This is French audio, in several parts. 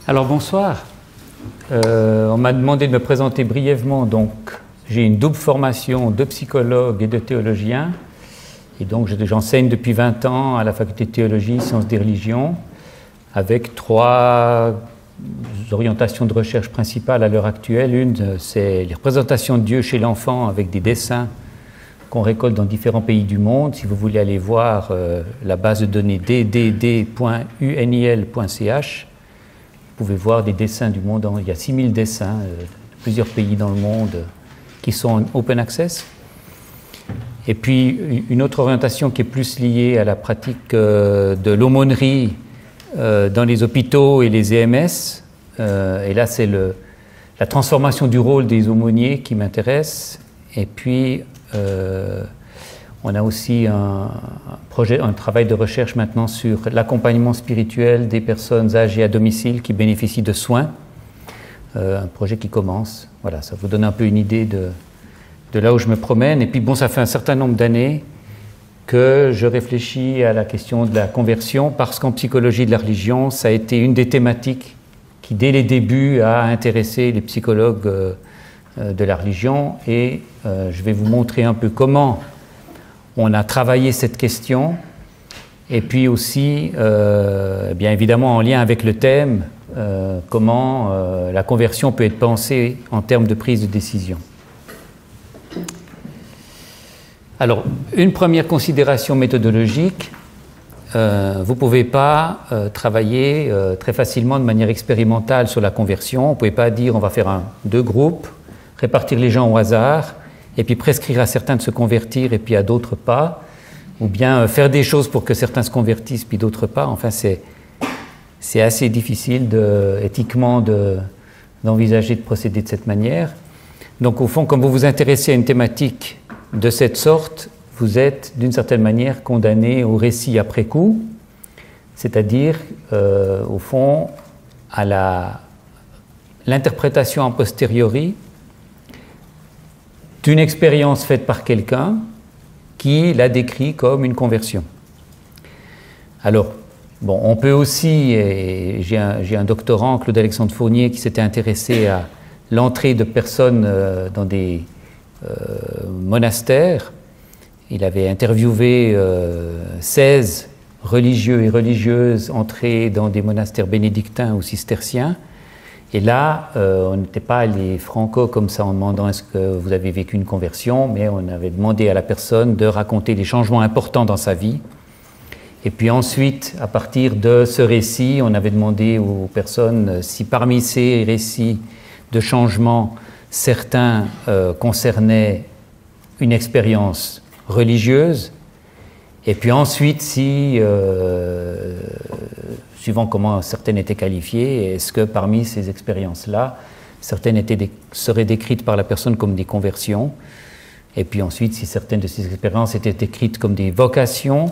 Alors bonsoir, on m'a demandé de me présenter brièvement, donc j'ai une double formation de psychologue et de théologien, et donc j'enseigne depuis 20 ans à la faculté de théologie, sciences des religions, avec 3 orientations de recherche principales à l'heure actuelle. Une, c'est les représentations de Dieu chez l'enfant avec des dessins qu'on récolte dans différents pays du monde. Si vous voulez aller voir la base de données ddd.unil.ch, vous pouvez voir des dessins du monde. Il y a 6000 dessins de plusieurs pays dans le monde qui sont en open access. Et puis une autre orientation qui est plus liée à la pratique de l'aumônerie dans les hôpitaux et les EMS. Et là, c'est la transformation du rôle des aumôniers qui m'intéresse. Et puis, on a aussi un travail de recherche maintenant sur l'accompagnement spirituel des personnes âgées à domicile qui bénéficient de soins. Un projet qui commence. Voilà, ça vous donne un peu une idée de là où je me promène. Et puis bon, ça fait un certain nombre d'années que je réfléchis à la question de la conversion, parce qu'en psychologie de la religion, ça a été une des thématiques qui, dès les débuts, a intéressé les psychologues de la religion. Et je vais vous montrer un peu comment on a travaillé cette question, et puis aussi, bien évidemment en lien avec le thème, comment la conversion peut être pensée en termes de prise de décision. Alors, une première considération méthodologique, vous ne pouvez pas travailler très facilement de manière expérimentale sur la conversion. Vous ne pouvez pas dire on va faire 2 groupes, répartir les gens au hasard, et puis prescrire à certains de se convertir et puis à d'autres pas, ou bien faire des choses pour que certains se convertissent puis d'autres pas. Enfin, c'est assez difficile éthiquement d'envisager de procéder de cette manière. Donc au fond, comme vous vous intéressez à une thématique de cette sorte, vous êtes d'une certaine manière condamné au récit après coup, c'est-à-dire au fond à l'interprétation a posteriori d'une expérience faite par quelqu'un qui l'a décrit comme une conversion. Alors, bon, on peut aussi, et j'ai un doctorant, Claude-Alexandre Fournier, qui s'était intéressé à l'entrée de personnes dans des monastères. Il avait interviewé 16 religieux et religieuses entrés dans des monastères bénédictins ou cisterciens. Et là, on n'était pas allé franco comme ça en demandant est-ce que vous avez vécu une conversion, mais on avait demandé à la personne de raconter les changements importants dans sa vie. Et puis ensuite, à partir de ce récit, on avait demandé aux personnes si parmi ces récits de changements, certains concernaient une expérience religieuse, et puis ensuite, si, suivant comment certaines étaient qualifiées, est-ce que parmi ces expériences-là, certaines seraient décrites par la personne comme des conversions, et puis ensuite, si certaines de ces expériences étaient décrites comme des vocations,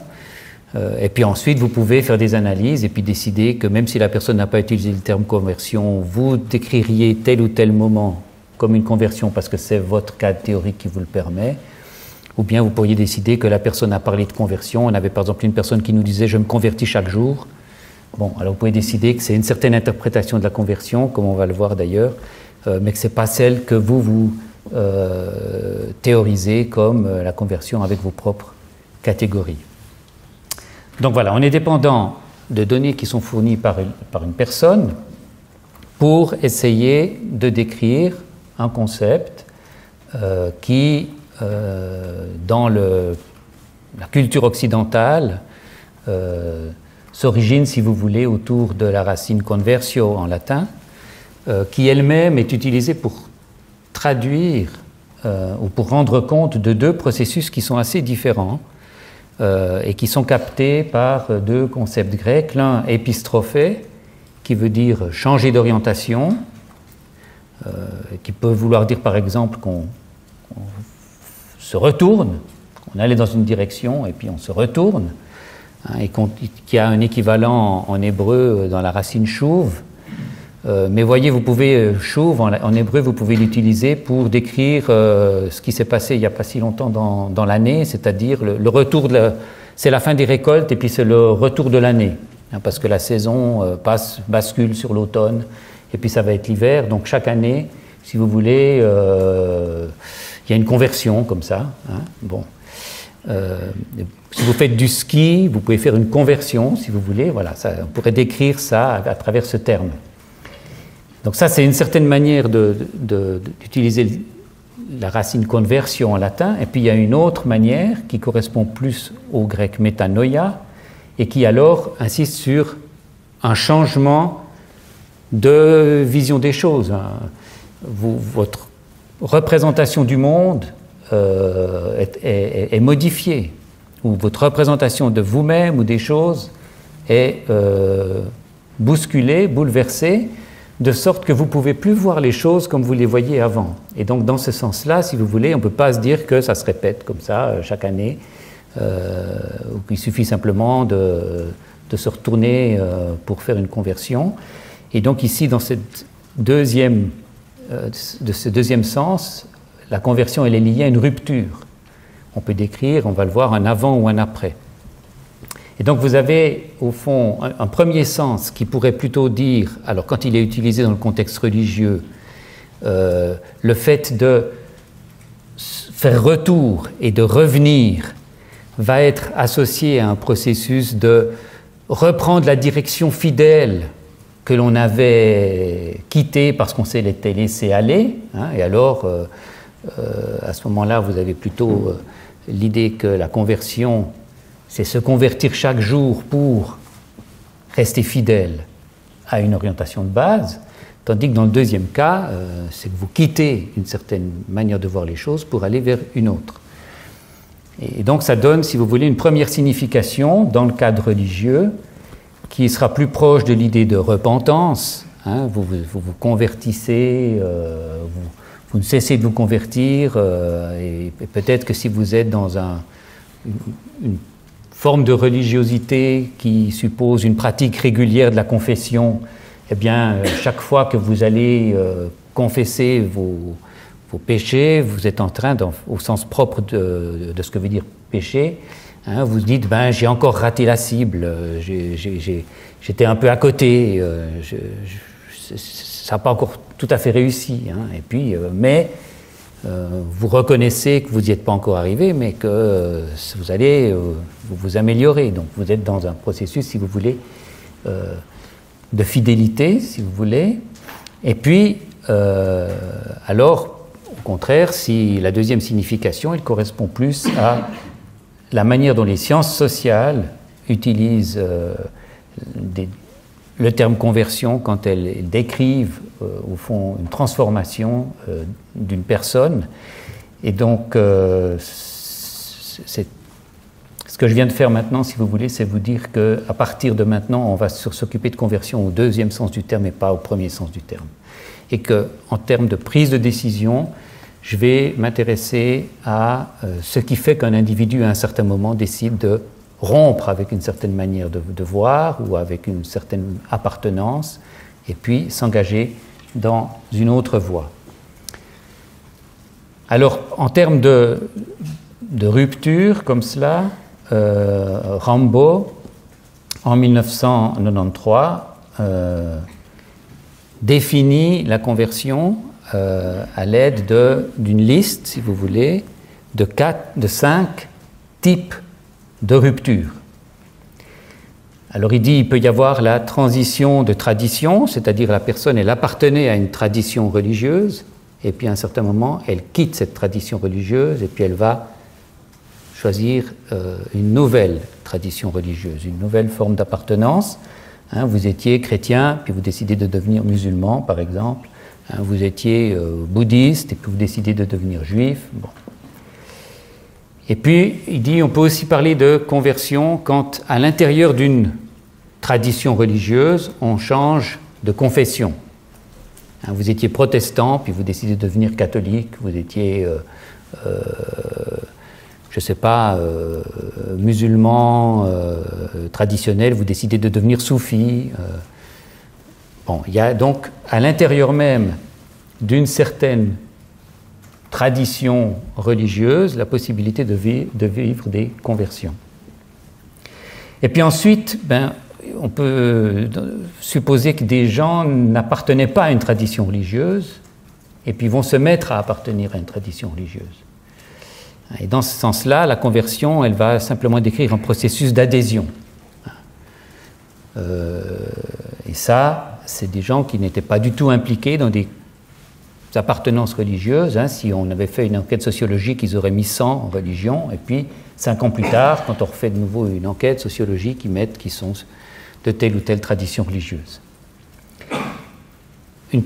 et puis ensuite, vous pouvez faire des analyses et puis décider que même si la personne n'a pas utilisé le terme conversion, vous décririez tel ou tel moment comme une conversion parce que c'est votre cadre théorique qui vous le permet, ou bien vous pourriez décider que la personne a parlé de conversion. On avait par exemple une personne qui nous disait « je me convertis chaque jour ». Bon, alors vous pouvez décider que c'est une certaine interprétation de la conversion, comme on va le voir d'ailleurs, mais que ce n'est pas celle que vous théorisez comme la conversion avec vos propres catégories. Donc voilà, on est dépendant de données qui sont fournies par une personne pour essayer de décrire un concept qui, dans la culture occidentale, s'origine, si vous voulez, autour de la racine conversio en latin, qui elle-même est utilisée pour traduire ou pour rendre compte de 2 processus qui sont assez différents et qui sont captés par 2 concepts grecs. L'un, épistrophé, qui veut dire changer d'orientation, qui peut vouloir dire par exemple qu'on se retourne, qu'on allait dans une direction et puis on se retourne, hein, et qui a un équivalent en hébreu dans la racine chouv. Mais voyez, vous pouvez, chouv en hébreu, vous pouvez l'utiliser pour décrire ce qui s'est passé il n'y a pas si longtemps dans l'année, c'est-à-dire le retour c'est la fin des récoltes et puis c'est le retour de l'année. hein, parce que la saison bascule sur l'automne, et puis ça va être l'hiver. Donc chaque année, si vous voulez, il y a une conversion comme ça. Hein, bon. Si vous faites du ski, vous pouvez faire une conversion, si vous voulez. Voilà, ça, on pourrait décrire ça à travers ce terme. Donc ça, c'est une certaine manière d'utiliser la racine conversion en latin. Et puis il y a une autre manière qui correspond plus au grec métanoia et qui alors insiste sur un changement de vision des choses. Votre représentation du monde est modifiée, ou votre représentation de vous-même ou des choses est bousculée, bouleversée, de sorte que vous ne pouvez plus voir les choses comme vous les voyiez avant. Et donc dans ce sens-là, si vous voulez, on ne peut pas se dire que ça se répète comme ça chaque année, ou qu'il suffit simplement de se retourner pour faire une conversion. Et donc ici, dans ce deuxième sens, la conversion elle est liée à une rupture. On peut décrire, on va le voir, un avant ou un après. Et donc vous avez au fond un premier sens qui pourrait plutôt dire, alors quand il est utilisé dans le contexte religieux, le fait de faire retour et de revenir va être associé à un processus de reprendre la direction fidèle que l'on avait quittée parce qu'on s'était laissé aller, hein, et alors à ce moment-là vous avez plutôt l'idée que la conversion c'est se convertir chaque jour pour rester fidèle à une orientation de base, tandis que dans le deuxième cas, c'est que vous quittez une certaine manière de voir les choses pour aller vers une autre. Et donc ça donne, si vous voulez, une première signification dans le cadre religieux qui sera plus proche de l'idée de repentance. Hein, vous vous convertissez, vous ne cessez de vous convertir, et peut-être que si vous êtes dans une forme de religiosité qui suppose une pratique régulière de la confession, eh bien, chaque fois que vous allez confesser vos péchés, vous êtes en train, au sens propre de ce que veut dire péché, hein, vous dites, j'ai encore raté la cible, j'étais un peu à côté, ça n'a pas encore tout à fait réussi, hein, et puis, mais vous reconnaissez que vous n'y êtes pas encore arrivé, mais que vous allez vous améliorer. Donc vous êtes dans un processus, si vous voulez, de fidélité, si vous voulez. Et puis, alors, au contraire, si la deuxième signification, elle correspond plus à la manière dont les sciences sociales utilisent le terme conversion quand elles décrivent au fond une transformation d'une personne. Et donc ce que je viens de faire maintenant, si vous voulez, c'est vous dire qu'à partir de maintenant, on va s'occuper de conversion au deuxième sens du terme et pas au premier sens du terme. Et qu'en termes de prise de décision, je vais m'intéresser à ce qui fait qu'un individu à un certain moment décide de rompre avec une certaine manière de voir ou avec une certaine appartenance et puis s'engager dans une autre voie. Alors, en termes de rupture comme cela, Rambaud, en 1993, définit la conversion à l'aide d'une liste, si vous voulez, de 5 types de rupture. Alors il dit qu'il peut y avoir la transition de tradition, c'est-à-dire la personne elle appartenait à une tradition religieuse et puis à un certain moment elle quitte cette tradition religieuse et puis elle va choisir une nouvelle tradition religieuse, une nouvelle forme d'appartenance. Hein, vous étiez chrétien puis vous décidez de devenir musulman par exemple, hein, vous étiez bouddhiste et puis vous décidez de devenir juif. Bon. Et puis, il dit on peut aussi parler de conversion quand, à l'intérieur d'une tradition religieuse, on change de confession. Hein, vous étiez protestant, puis vous décidez de devenir catholique, vous étiez, je ne sais pas, musulman traditionnel, vous décidez de devenir soufi. Bon, il y a donc, à l'intérieur même d'une certaine tradition religieuse, la possibilité de vivre des conversions. Et puis ensuite, on peut supposer que des gens n'appartenaient pas à une tradition religieuse et puis vont se mettre à appartenir à une tradition religieuse. Et dans ce sens-là, la conversion, elle va simplement décrire un processus d'adhésion. Et ça, c'est des gens qui n'étaient pas du tout impliqués dans des appartenances religieuses. Si on avait fait une enquête sociologique, ils auraient mis 100 en religion, et puis 5 ans plus tard, quand on refait de nouveau une enquête sociologique, ils mettent qu'ils sont de telle ou telle tradition religieuse. Une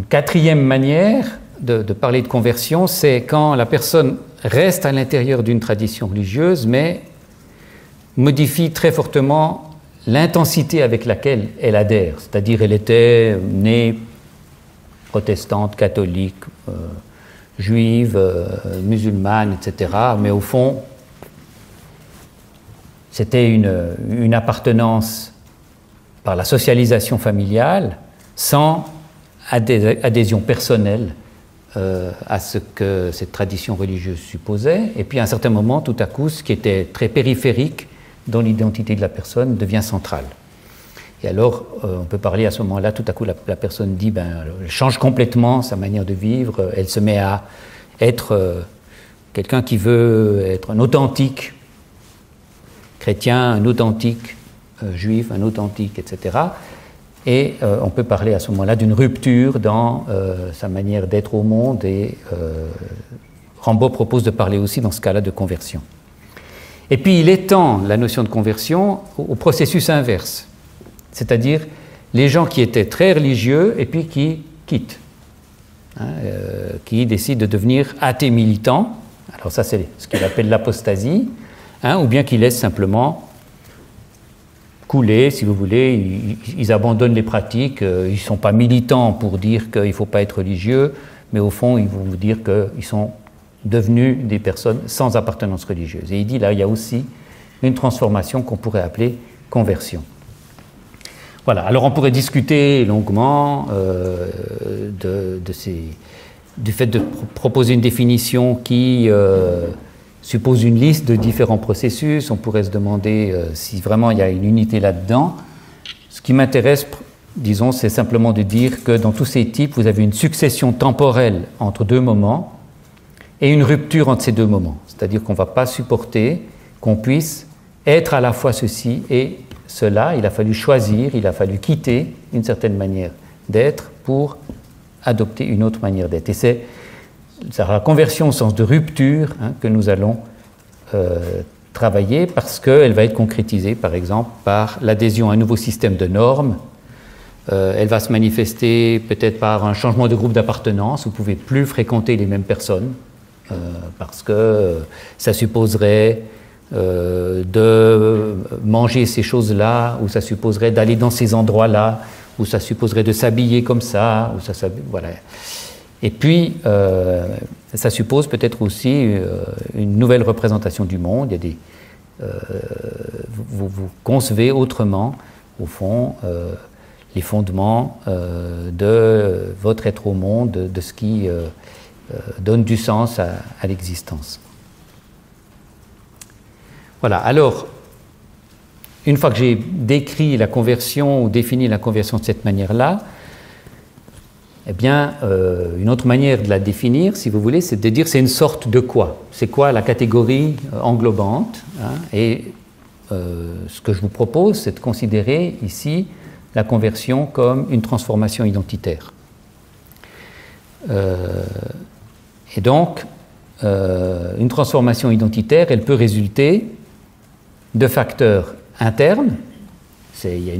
quatrième manière de parler de conversion, c'est quand la personne reste à l'intérieur d'une tradition religieuse, mais modifie très fortement l'intensité avec laquelle elle adhère. C'est-à-dire, elle était née protestante, catholique, juive, musulmane, etc. Mais au fond, c'était une appartenance par la socialisation familiale, sans adhésion personnelle à ce que cette tradition religieuse supposait. Et puis à un certain moment, tout à coup, ce qui était très périphérique dans l'identité de la personne devient central. Et alors, on peut parler à ce moment-là, tout à coup, la personne dit, elle change complètement sa manière de vivre, elle se met à être quelqu'un qui veut être un authentique chrétien, un authentique juif, un authentique, etc. Et on peut parler à ce moment-là d'une rupture dans sa manière d'être au monde, et Rambaud propose de parler aussi dans ce cas-là de conversion. Et puis il étend la notion de conversion au processus inverse, c'est-à-dire les gens qui étaient très religieux et puis qui quittent, qui décident de devenir athées militants. Alors ça, c'est ce qu'il appelle l'apostasie, ou bien qui laissent simplement couler, si vous voulez. Ils abandonnent les pratiques, ils ne sont pas militants pour dire qu'il ne faut pas être religieux, mais au fond, ils vont vous dire qu'ils sont devenus des personnes sans appartenance religieuse. Et il dit là, il y a aussi une transformation qu'on pourrait appeler conversion. Voilà, alors on pourrait discuter longuement du fait de proposer une définition qui suppose une liste de différents processus. On pourrait se demander si vraiment il y a une unité là-dedans. Ce qui m'intéresse, disons, c'est simplement de dire que dans tous ces types, vous avez une succession temporelle entre deux moments et une rupture entre ces deux moments. C'est-à-dire qu'on ne va pas supporter qu'on puisse être à la fois ceci et cela. Il a fallu choisir, il a fallu quitter une certaine manière d'être pour adopter une autre manière d'être. Et c'est la conversion au sens de rupture que nous allons travailler, parce qu'elle va être concrétisée, par exemple, par l'adhésion à un nouveau système de normes. Elle va se manifester peut-être par un changement de groupe d'appartenance. Vous ne pouvez plus fréquenter les mêmes personnes, parce que ça supposerait de manger ces choses-là, ou ça supposerait d'aller dans ces endroits-là, ou ça supposerait de s'habiller comme ça, ou voilà. Et puis, ça suppose peut-être aussi une nouvelle représentation du monde. Il y a vous concevez autrement, au fond, les fondements de votre être au monde, de ce qui donne du sens à l'existence. Voilà, alors, une fois que j'ai décrit la conversion ou défini la conversion de cette manière-là, eh bien, une autre manière de la définir, si vous voulez, c'est de dire c'est une sorte de quoi. C'est quoi la catégorie englobante, et ce que je vous propose, c'est de considérer ici la conversion comme une transformation identitaire. Et donc, une transformation identitaire, elle peut résulter de facteurs internes. Il y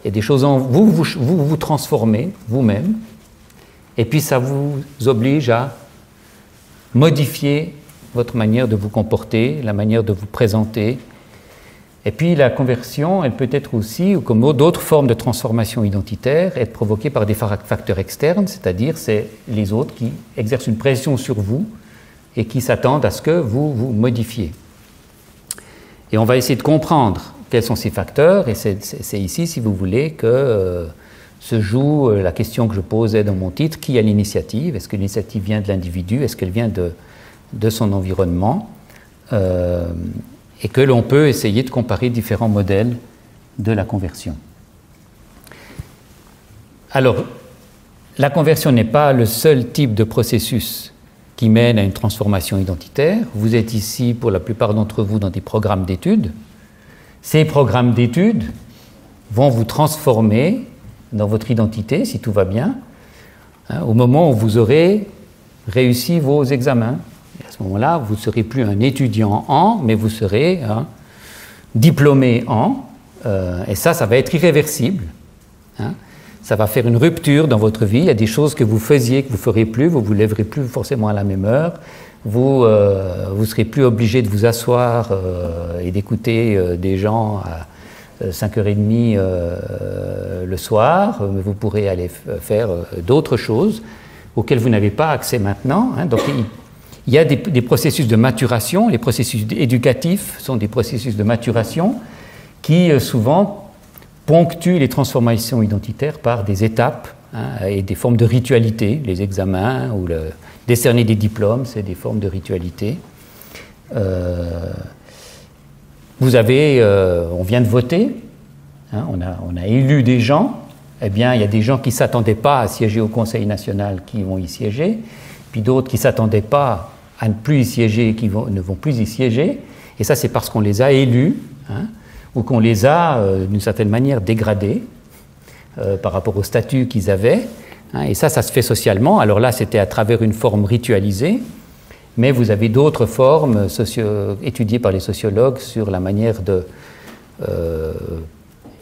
a des choses en vous, vous transformez vous-même, et puis ça vous oblige à modifier votre manière de vous comporter, la manière de vous présenter. Et puis la conversion, elle peut être aussi, ou comme d'autres formes de transformation identitaire, être provoquée par des facteurs externes, c'est-à-dire c'est les autres qui exercent une pression sur vous et qui s'attendent à ce que vous vous modifiez. Et on va essayer de comprendre quels sont ces facteurs, et c'est ici, si vous voulez, que se joue la question que je posais dans mon titre: qui a l'initiative? Est-ce que l'initiative vient de l'individu? Est-ce qu'elle vient de son environnement? Et que l'on peut essayer de comparer différents modèles de la conversion. Alors, la conversion n'est pas le seul type de processus qui mène à une transformation identitaire. Vous êtes ici, pour la plupart d'entre vous, dans des programmes d'études. Ces programmes d'études vont vous transformer dans votre identité, si tout va bien, au moment où vous aurez réussi vos examens. Et à ce moment-là, vous ne serez plus un étudiant en, mais vous serez un diplômé en, et ça va être irréversible. Ça va faire une rupture dans votre vie. Il y a des choses que vous faisiez, que vous ne ferez plus, vous ne vous lèverez plus forcément à la même heure, vous ne serez plus obligé de vous asseoir et d'écouter des gens à 5h30 le soir, mais vous pourrez aller faire d'autres choses auxquelles vous n'avez pas accès maintenant. Donc il y a des processus de maturation. Les processus éducatifs sont des processus de maturation qui souvent ponctuent les transformations identitaires par des étapes et des formes de ritualité. Les examens ou le décerner des diplômes, c'est des formes de ritualité. Vous avez, on vient de voter, on a élu des gens. Eh bien, il y a des gens qui ne s'attendaient pas à siéger au Conseil national qui vont y siéger, puis d'autres qui ne s'attendaient pas à ne plus y siéger et qui ne vont plus y siéger. Et ça, c'est parce qu'on les a élus, ou qu'on les a, d'une certaine manière, dégradés par rapport au statut qu'ils avaient. Et ça se fait socialement. Alors là, c'était à travers une forme ritualisée, mais vous avez d'autres formes étudiées par les sociologues sur la manière de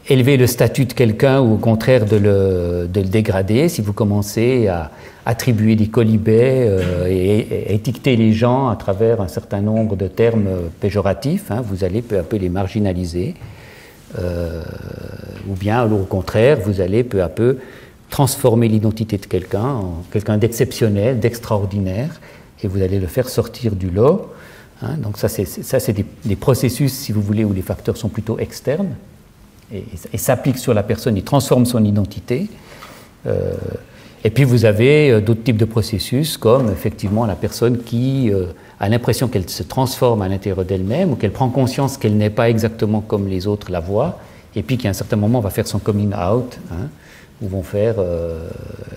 élever le statut de quelqu'un ou au contraire de le dégrader. Si vous commencez à attribuer des quolibets et étiqueter les gens à travers un certain nombre de termes péjoratifs, vous allez peu à peu les marginaliser. Ou bien, au contraire, vous allez peu à peu transformer l'identité de quelqu'un en quelqu'un d'exceptionnel, d'extraordinaire, et vous allez le faire sortir du lot. Donc ça, c'est des processus, si vous voulez, où les facteurs sont plutôt externes et s'appliquent sur la personne et transforment son identité. Et puis vous avez d'autres types de processus, comme effectivement la personne qui a l'impression qu'elle se transforme à l'intérieur d'elle-même, ou qu'elle prend conscience qu'elle n'est pas exactement comme les autres la voient, et puis qu'à un certain moment va faire son coming out, ou vont faire...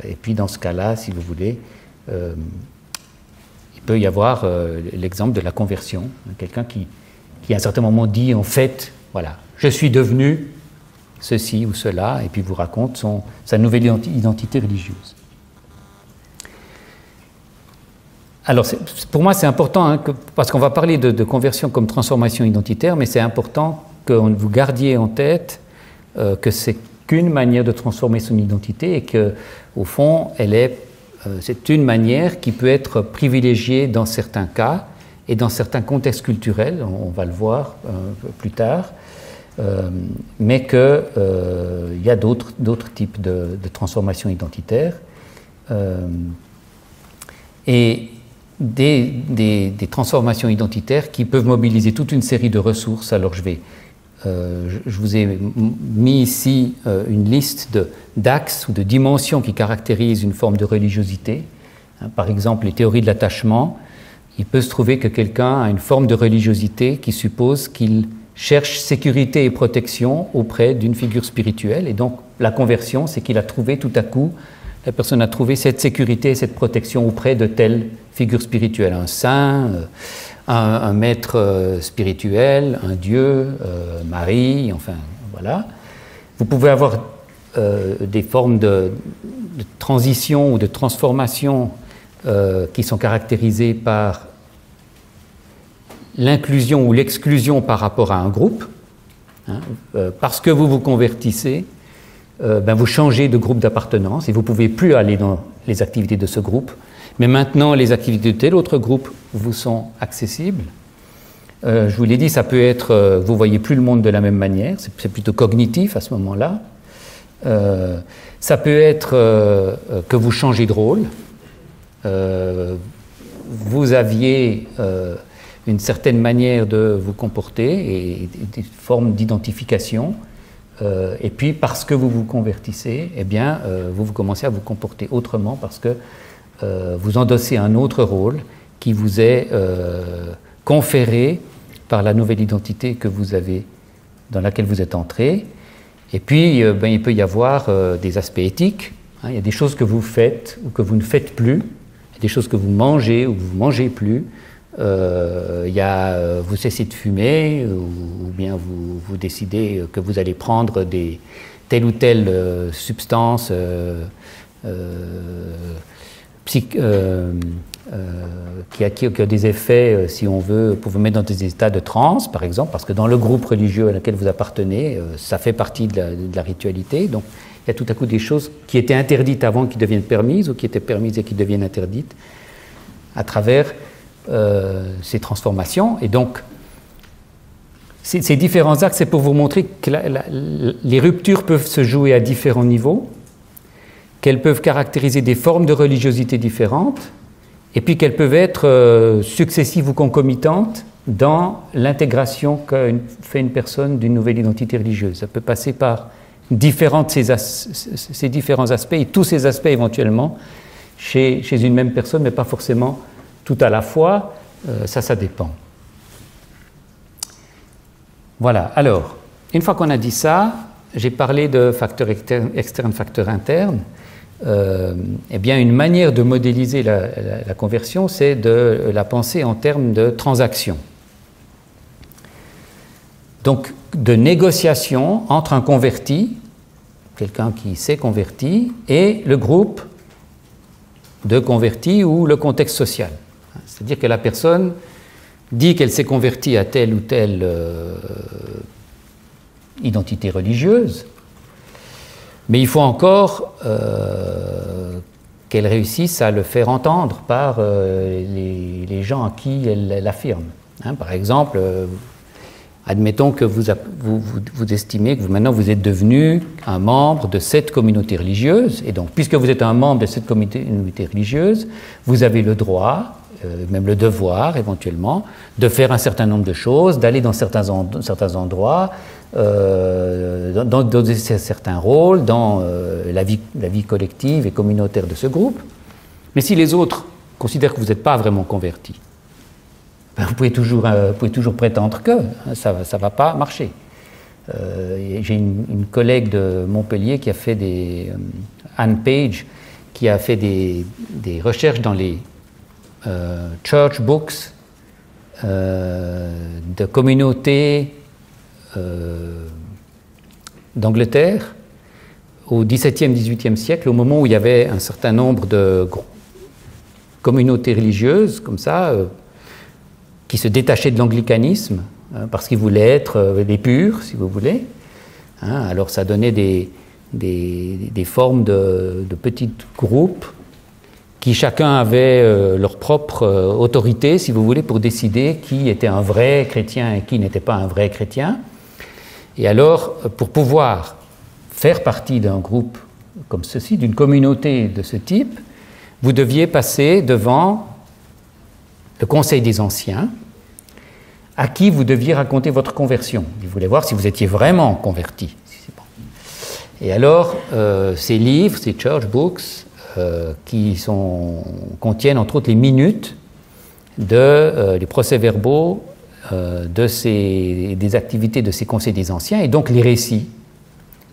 et puis dans ce cas-là, si vous voulez, il peut y avoir l'exemple de la conversion. Quelqu'un qui à un certain moment dit, en fait, voilà, je suis devenu ceci ou cela, et puis vous raconte sa nouvelle identité religieuse. Alors, pour moi, c'est important, parce qu'on va parler de conversion comme transformation identitaire, mais c'est important que vous gardiez en tête que c'est qu'une manière de transformer son identité et que, au fond, c'est une manière qui peut être privilégiée dans certains cas et dans certains contextes culturels, on va le voir plus tard, mais qu'il y a d'autres types de transformations identitaires. Et des transformations identitaires qui peuvent mobiliser toute une série de ressources. Alors je vous ai mis ici une liste d'axes ou de dimensions qui caractérisent une forme de religiosité. Par exemple, les théories de l'attachement. Il peut se trouver que quelqu'un a une forme de religiosité qui suppose qu'il cherche sécurité et protection auprès d'une figure spirituelle. Et donc la conversion, c'est qu'il a trouvé tout à coup, la personne a trouvé cette sécurité et cette protection auprès de telle figure spirituelle, un saint, un maître spirituel, un Dieu, Marie, enfin voilà. Vous pouvez avoir des formes de transition ou de transformation qui sont caractérisées par l'inclusion ou l'exclusion par rapport à un groupe. Parce que vous vous convertissez, vous changez de groupe d'appartenance et vous ne pouvez plus aller dans les activités de ce groupe. Mais maintenant, les activités de tel autre groupe vous sont accessibles. Je vous l'ai dit, ça peut être, vous ne voyez plus le monde de la même manière, c'est plutôt cognitif à ce moment-là. Ça peut être que vous changez de rôle. Vous aviez une certaine manière de vous comporter et des formes d'identification. Et puis, parce que vous vous convertissez, eh bien, vous commencez à vous comporter autrement parce que vous endossez un autre rôle qui vous est conféré par la nouvelle identité que vous avez, dans laquelle vous êtes entré. Et puis, il peut y avoir des aspects éthiques. Hein, il y a des choses que vous faites ou que vous ne faites plus, des choses que vous mangez ou que vous ne mangez plus. Vous cessez de fumer ou bien vous décidez que vous allez prendre telle ou telle substance qui a des effets, si on veut, pour vous mettre dans des états de transe, par exemple, parce que dans le groupe religieux à laquelle vous appartenez, ça fait partie de la ritualité. Donc, il y a tout à coup des choses qui étaient interdites avant qui deviennent permises, ou qui étaient permises et qui deviennent interdites, à travers ces transformations. Et donc, ces différents actes, c'est pour vous montrer que les ruptures peuvent se jouer à différents niveaux, qu'elles peuvent caractériser des formes de religiosité différentes, et puis qu'elles peuvent être successives ou concomitantes dans l'intégration que fait une personne d'une nouvelle identité religieuse. Ça peut passer par ces différents aspects, et tous ces aspects éventuellement chez une même personne, mais pas forcément tout à la fois, ça dépend. Voilà, alors, une fois qu'on a dit ça, j'ai parlé de facteurs externes, facteurs internes. Eh bien, une manière de modéliser la conversion, c'est de la penser en termes de transactions. Donc, de négociation entre un converti, quelqu'un qui s'est converti, et le groupe de convertis ou le contexte social. C'est-à-dire que la personne dit qu'elle s'est convertie à telle ou telle identité religieuse, mais il faut encore qu'elle réussisse à le faire entendre par les gens à qui elle l'affirme. Hein, par exemple, admettons que vous estimez que maintenant vous êtes devenu un membre de cette communauté religieuse, et donc puisque vous êtes un membre de cette communauté religieuse, vous avez le droit, même le devoir éventuellement, de faire un certain nombre de choses, d'aller dans certains endroits, dans certains rôles, dans la vie collective et communautaire de ce groupe. Mais si les autres considèrent que vous n'êtes pas vraiment converti, ben vous pouvez toujours prétendre que ça ne va pas marcher. J'ai une collègue de Montpellier qui a fait Anne Page, qui a fait des recherches dans les church books de communautés d'Angleterre au XVIIe, XVIIIe siècle, au moment où il y avait un certain nombre de communautés religieuses comme ça, qui se détachaient de l'anglicanisme, parce qu'ils voulaient être des purs, si vous voulez. Alors ça donnait des formes de petits groupes qui chacun avait leur propre autorité, si vous voulez, pour décider qui était un vrai chrétien et qui n'était pas un vrai chrétien. Et alors, pour pouvoir faire partie d'un groupe comme ceci, d'une communauté de ce type, vous deviez passer devant le Conseil des Anciens, à qui vous deviez raconter votre conversion. Ils voulaient voir si vous étiez vraiment converti. Et alors, ces livres, ces church books, qui contiennent entre autres les minutes les procès-verbaux des activités de ces conseils des anciens, et donc les récits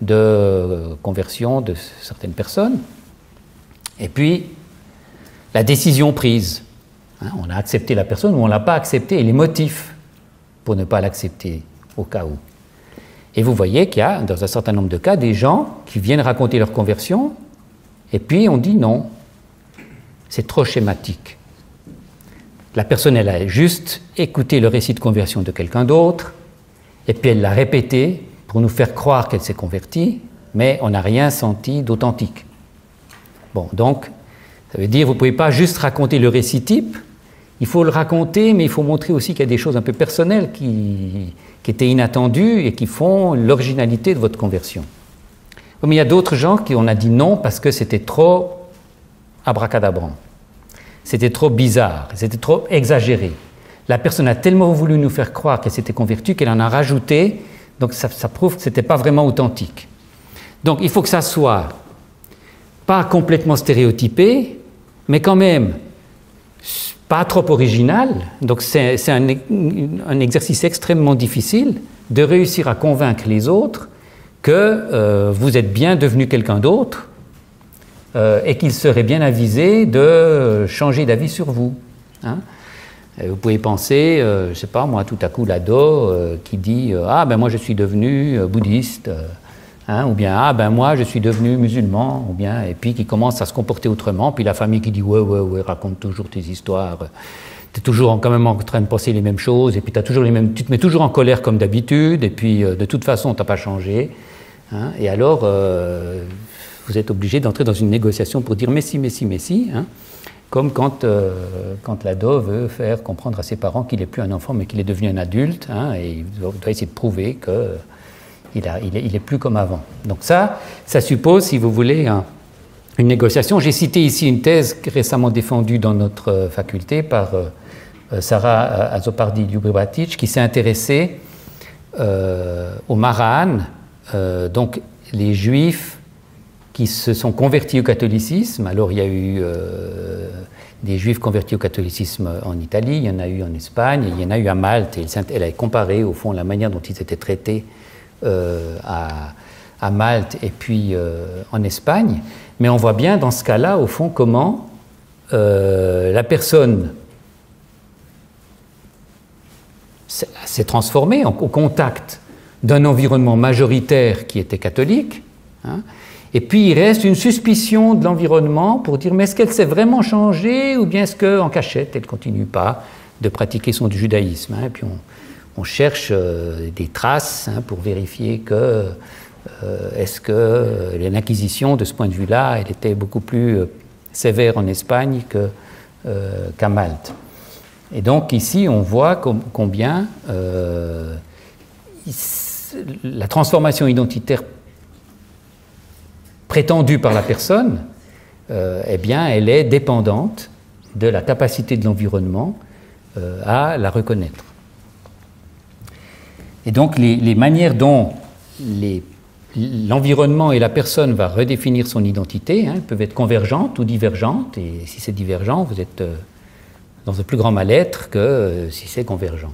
de conversion de certaines personnes, et puis la décision prise. On a accepté la personne ou on ne l'a pas acceptée, et les motifs pour ne pas l'accepter au cas où. Et vous voyez qu'il y a, dans un certain nombre de cas, des gens qui viennent raconter leur conversion, et puis on dit non, c'est trop schématique. La personne, elle a juste écouté le récit de conversion de quelqu'un d'autre, et puis elle l'a répété pour nous faire croire qu'elle s'est convertie, mais on n'a rien senti d'authentique. Bon, donc, ça veut dire que vous ne pouvez pas juste raconter le récit type, il faut le raconter, mais il faut montrer aussi qu'il y a des choses un peu personnelles qui étaient inattendues et qui font l'originalité de votre conversion. Mais il y a d'autres gens qui on a dit non parce que c'était trop abracadabrant. C'était trop bizarre, c'était trop exagéré. La personne a tellement voulu nous faire croire qu'elle s'était convertie qu'elle en a rajouté, donc ça prouve que ce n'était pas vraiment authentique. Donc il faut que ça soit pas complètement stéréotypé, mais quand même pas trop original. Donc c'est un exercice extrêmement difficile de réussir à convaincre les autres que vous êtes bien devenu quelqu'un d'autre et qu'il serait bien avisé de changer d'avis sur vous. Hein. Vous pouvez penser, je ne sais pas moi, tout à coup l'ado qui dit « Ah ben moi je suis devenu bouddhiste hein, », ou bien « Ah ben moi je suis devenu musulman », ou bien, et puis qui commence à se comporter autrement, puis la famille qui dit « Ouais, raconte toujours tes histoires, tu es toujours quand même en train de penser les mêmes choses, et puis tu te mets toujours en colère comme d'habitude, et puis de toute façon tu n'as pas changé hein, ». Et alors vous êtes obligé d'entrer dans une négociation pour dire « Mais si hein ». Comme quand l'ado veut faire comprendre à ses parents qu'il n'est plus un enfant mais qu'il est devenu un adulte, hein, et il doit essayer de prouver qu'il est plus comme avant. Donc ça suppose, si vous voulez, une négociation. J'ai cité ici une thèse récemment défendue dans notre faculté par Sarah Azopardi-Ljubovatic, qui s'est intéressée aux Marahan, donc les Juifs qui se sont convertis au catholicisme. Alors il y a eu des Juifs convertis au catholicisme en Italie, il y en a eu en Espagne, il y en a eu à Malte, et elle a comparé au fond la manière dont ils étaient traités à Malte et puis en Espagne. Mais on voit bien dans ce cas-là, au fond, comment la personne s'est transformée au contact d'un environnement majoritaire qui était catholique, hein. Et puis il reste une suspicion de l'environnement pour dire mais est-ce qu'elle s'est vraiment changée ou bien est-ce qu'en cachette elle ne continue pas de pratiquer son judaïsme hein. Et puis on cherche des traces hein, pour vérifier que est-ce que l'Inquisition de ce point de vue-là elle était beaucoup plus sévère en Espagne qu'à Malte. Et donc ici on voit combien la transformation identitaire prétendue par la personne, eh bien, elle est dépendante de la capacité de l'environnement à la reconnaître. Et donc, les manières dont l'environnement et la personne va redéfinir son identité hein, peuvent être convergentes ou divergentes, et si c'est divergent, vous êtes dans un plus grand mal-être que si c'est convergent.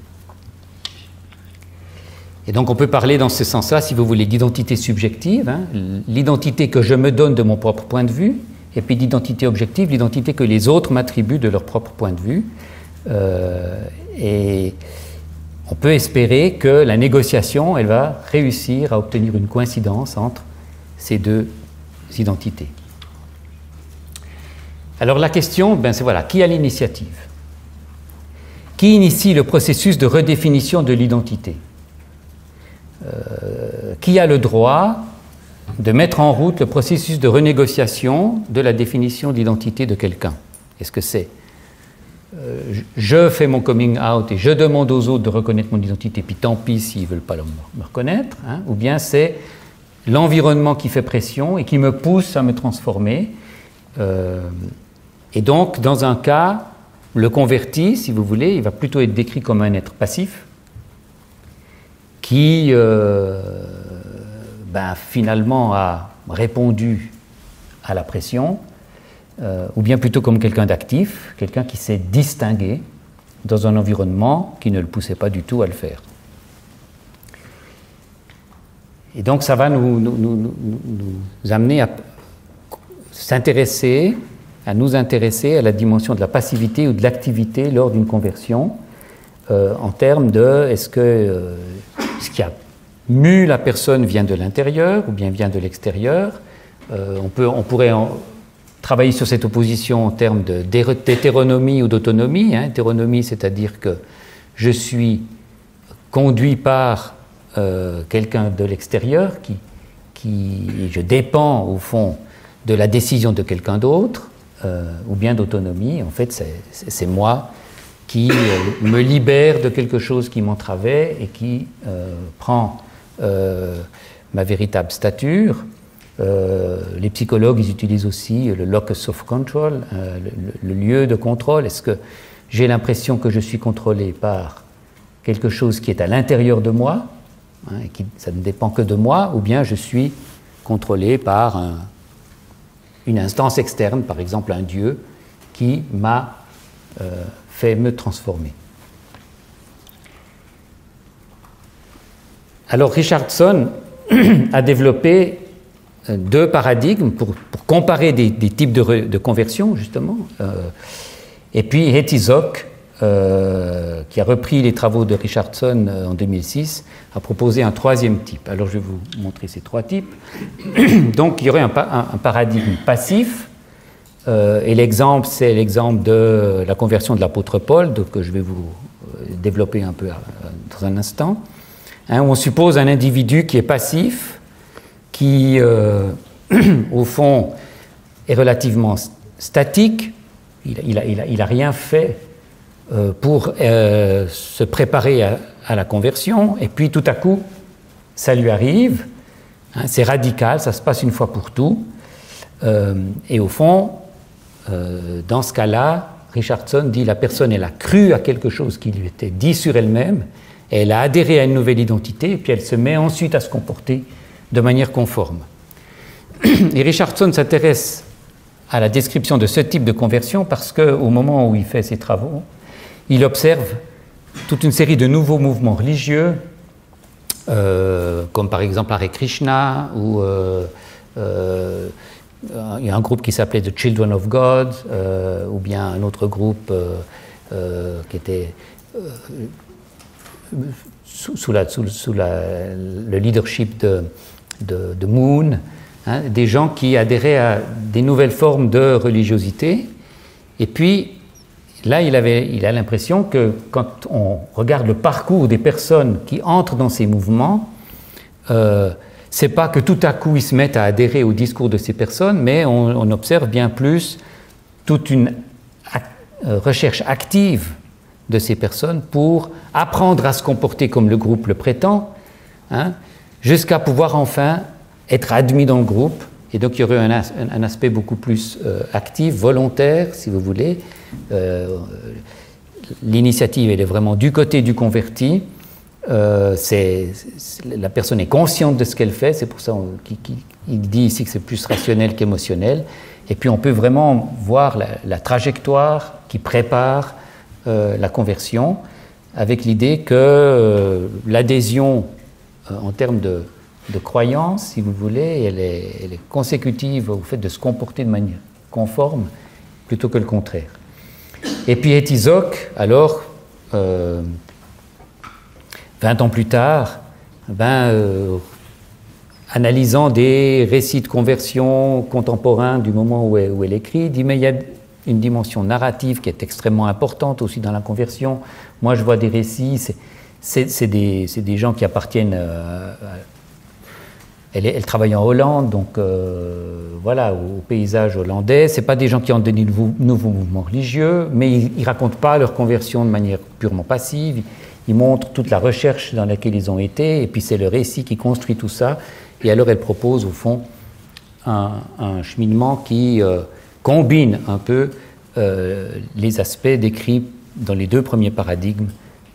Et donc on peut parler dans ce sens-là, si vous voulez, d'identité subjective, hein, l'identité que je me donne de mon propre point de vue, et puis d'identité objective, l'identité que les autres m'attribuent de leur propre point de vue. Et on peut espérer que la négociation, elle va réussir à obtenir une coïncidence entre ces deux identités. Alors la question, ben c'est voilà, qui a l'initiative? Qui initie le processus de redéfinition de l'identité? Qui a le droit de mettre en route le processus de renégociation de la définition de l'identité de quelqu'un? Est-ce que c'est je fais mon coming out et je demande aux autres de reconnaître mon identité, puis tant pis s'ils ne veulent pas me reconnaître, hein, ou bien c'est l'environnement qui fait pression et qui me pousse à me transformer. Et donc, dans un cas, le converti, si vous voulez, il va plutôt être décrit comme un être passif, qui finalement a répondu à la pression, ou bien plutôt comme quelqu'un d'actif, quelqu'un qui s'est distingué dans un environnement qui ne le poussait pas du tout à le faire. Et donc ça va nous amener à nous intéresser à la dimension de la passivité ou de l'activité lors d'une conversion, en termes de est-ce que ce qui a mu la personne vient de l'intérieur ou bien vient de l'extérieur. On pourrait travailler sur cette opposition en termes d'hétéronomie ou d'autonomie. Hein. Hétéronomie, c'est-à-dire que je suis conduit par quelqu'un de l'extérieur, je dépends au fond de la décision de quelqu'un d'autre, ou bien d'autonomie. En fait, c'est moi qui me libère de quelque chose qui m'entravait et qui prend ma véritable stature. Les psychologues, ils utilisent aussi le locus of control, le lieu de contrôle. Est-ce que j'ai l'impression que je suis contrôlé par quelque chose qui est à l'intérieur de moi, hein, et ça ne dépend que de moi, ou bien je suis contrôlé par une instance externe, par exemple un Dieu, qui m'a fait me transformer. Alors Richardson a développé deux paradigmes pour comparer des types de conversion, justement. Et puis Hetzog, qui a repris les travaux de Richardson en 2006, a proposé un troisième type. Alors je vais vous montrer ces trois types. Donc il y aurait un paradigme passif, et l'exemple, c'est l'exemple de la conversion de l'apôtre Paul, que je vais vous développer un peu dans un instant, où on suppose un individu qui est passif, qui, au fond, est relativement statique. Il a rien fait pour se préparer à la conversion, et puis tout à coup, ça lui arrive. C'est radical, ça se passe une fois pour tout. Et au fond, dans ce cas-là, Richardson dit la personne, elle a cru à quelque chose qui lui était dit sur elle-même, et elle a adhéré à une nouvelle identité, et puis elle se met ensuite à se comporter de manière conforme. Et Richardson s'intéresse à la description de ce type de conversion parce qu'au moment où il fait ses travaux, il observe toute une série de nouveaux mouvements religieux, comme par exemple Hare Krishna, ou il y a un groupe qui s'appelait The Children of God, ou bien un autre groupe qui était sous le leadership de Moon, des gens qui adhéraient à des nouvelles formes de religiosité. Et puis, là, il a l'impression que quand on regarde le parcours des personnes qui entrent dans ces mouvements, c'est pas que tout à coup ils se mettent à adhérer au discours de ces personnes, mais on observe bien plus toute une recherche active de ces personnes pour apprendre à se comporter comme le groupe le prétend, jusqu'à pouvoir enfin être admis dans le groupe. Et donc il y aurait un aspect beaucoup plus actif, volontaire, si vous voulez. L'initiative, elle est vraiment du côté du converti. La personne est consciente de ce qu'elle fait, c'est pour ça qu'il dit ici que c'est plus rationnel qu'émotionnel. Et puis on peut vraiment voir la trajectoire qui prépare la conversion, avec l'idée que l'adhésion en termes de croyance, si vous voulez, elle est consécutive au fait de se comporter de manière conforme plutôt que le contraire. Et puis Hetzog, alors, 20 ans plus tard, analysant des récits de conversion contemporains du moment où elle écrit, dit mais il y a une dimension narrative qui est extrêmement importante aussi dans la conversion. Moi je vois des récits, c'est des gens qui appartiennent elle travaille en Hollande, donc voilà, au paysage hollandais. Ce n'est pas des gens qui ont des nouveaux mouvements religieux, mais ils ne racontent pas leur conversion de manière purement passive. Ils montrent toute la recherche dans laquelle ils ont été, et puis c'est le récit qui construit tout ça. Et alors elle propose, au fond, un cheminement qui combine un peu les aspects décrits dans les deux premiers paradigmes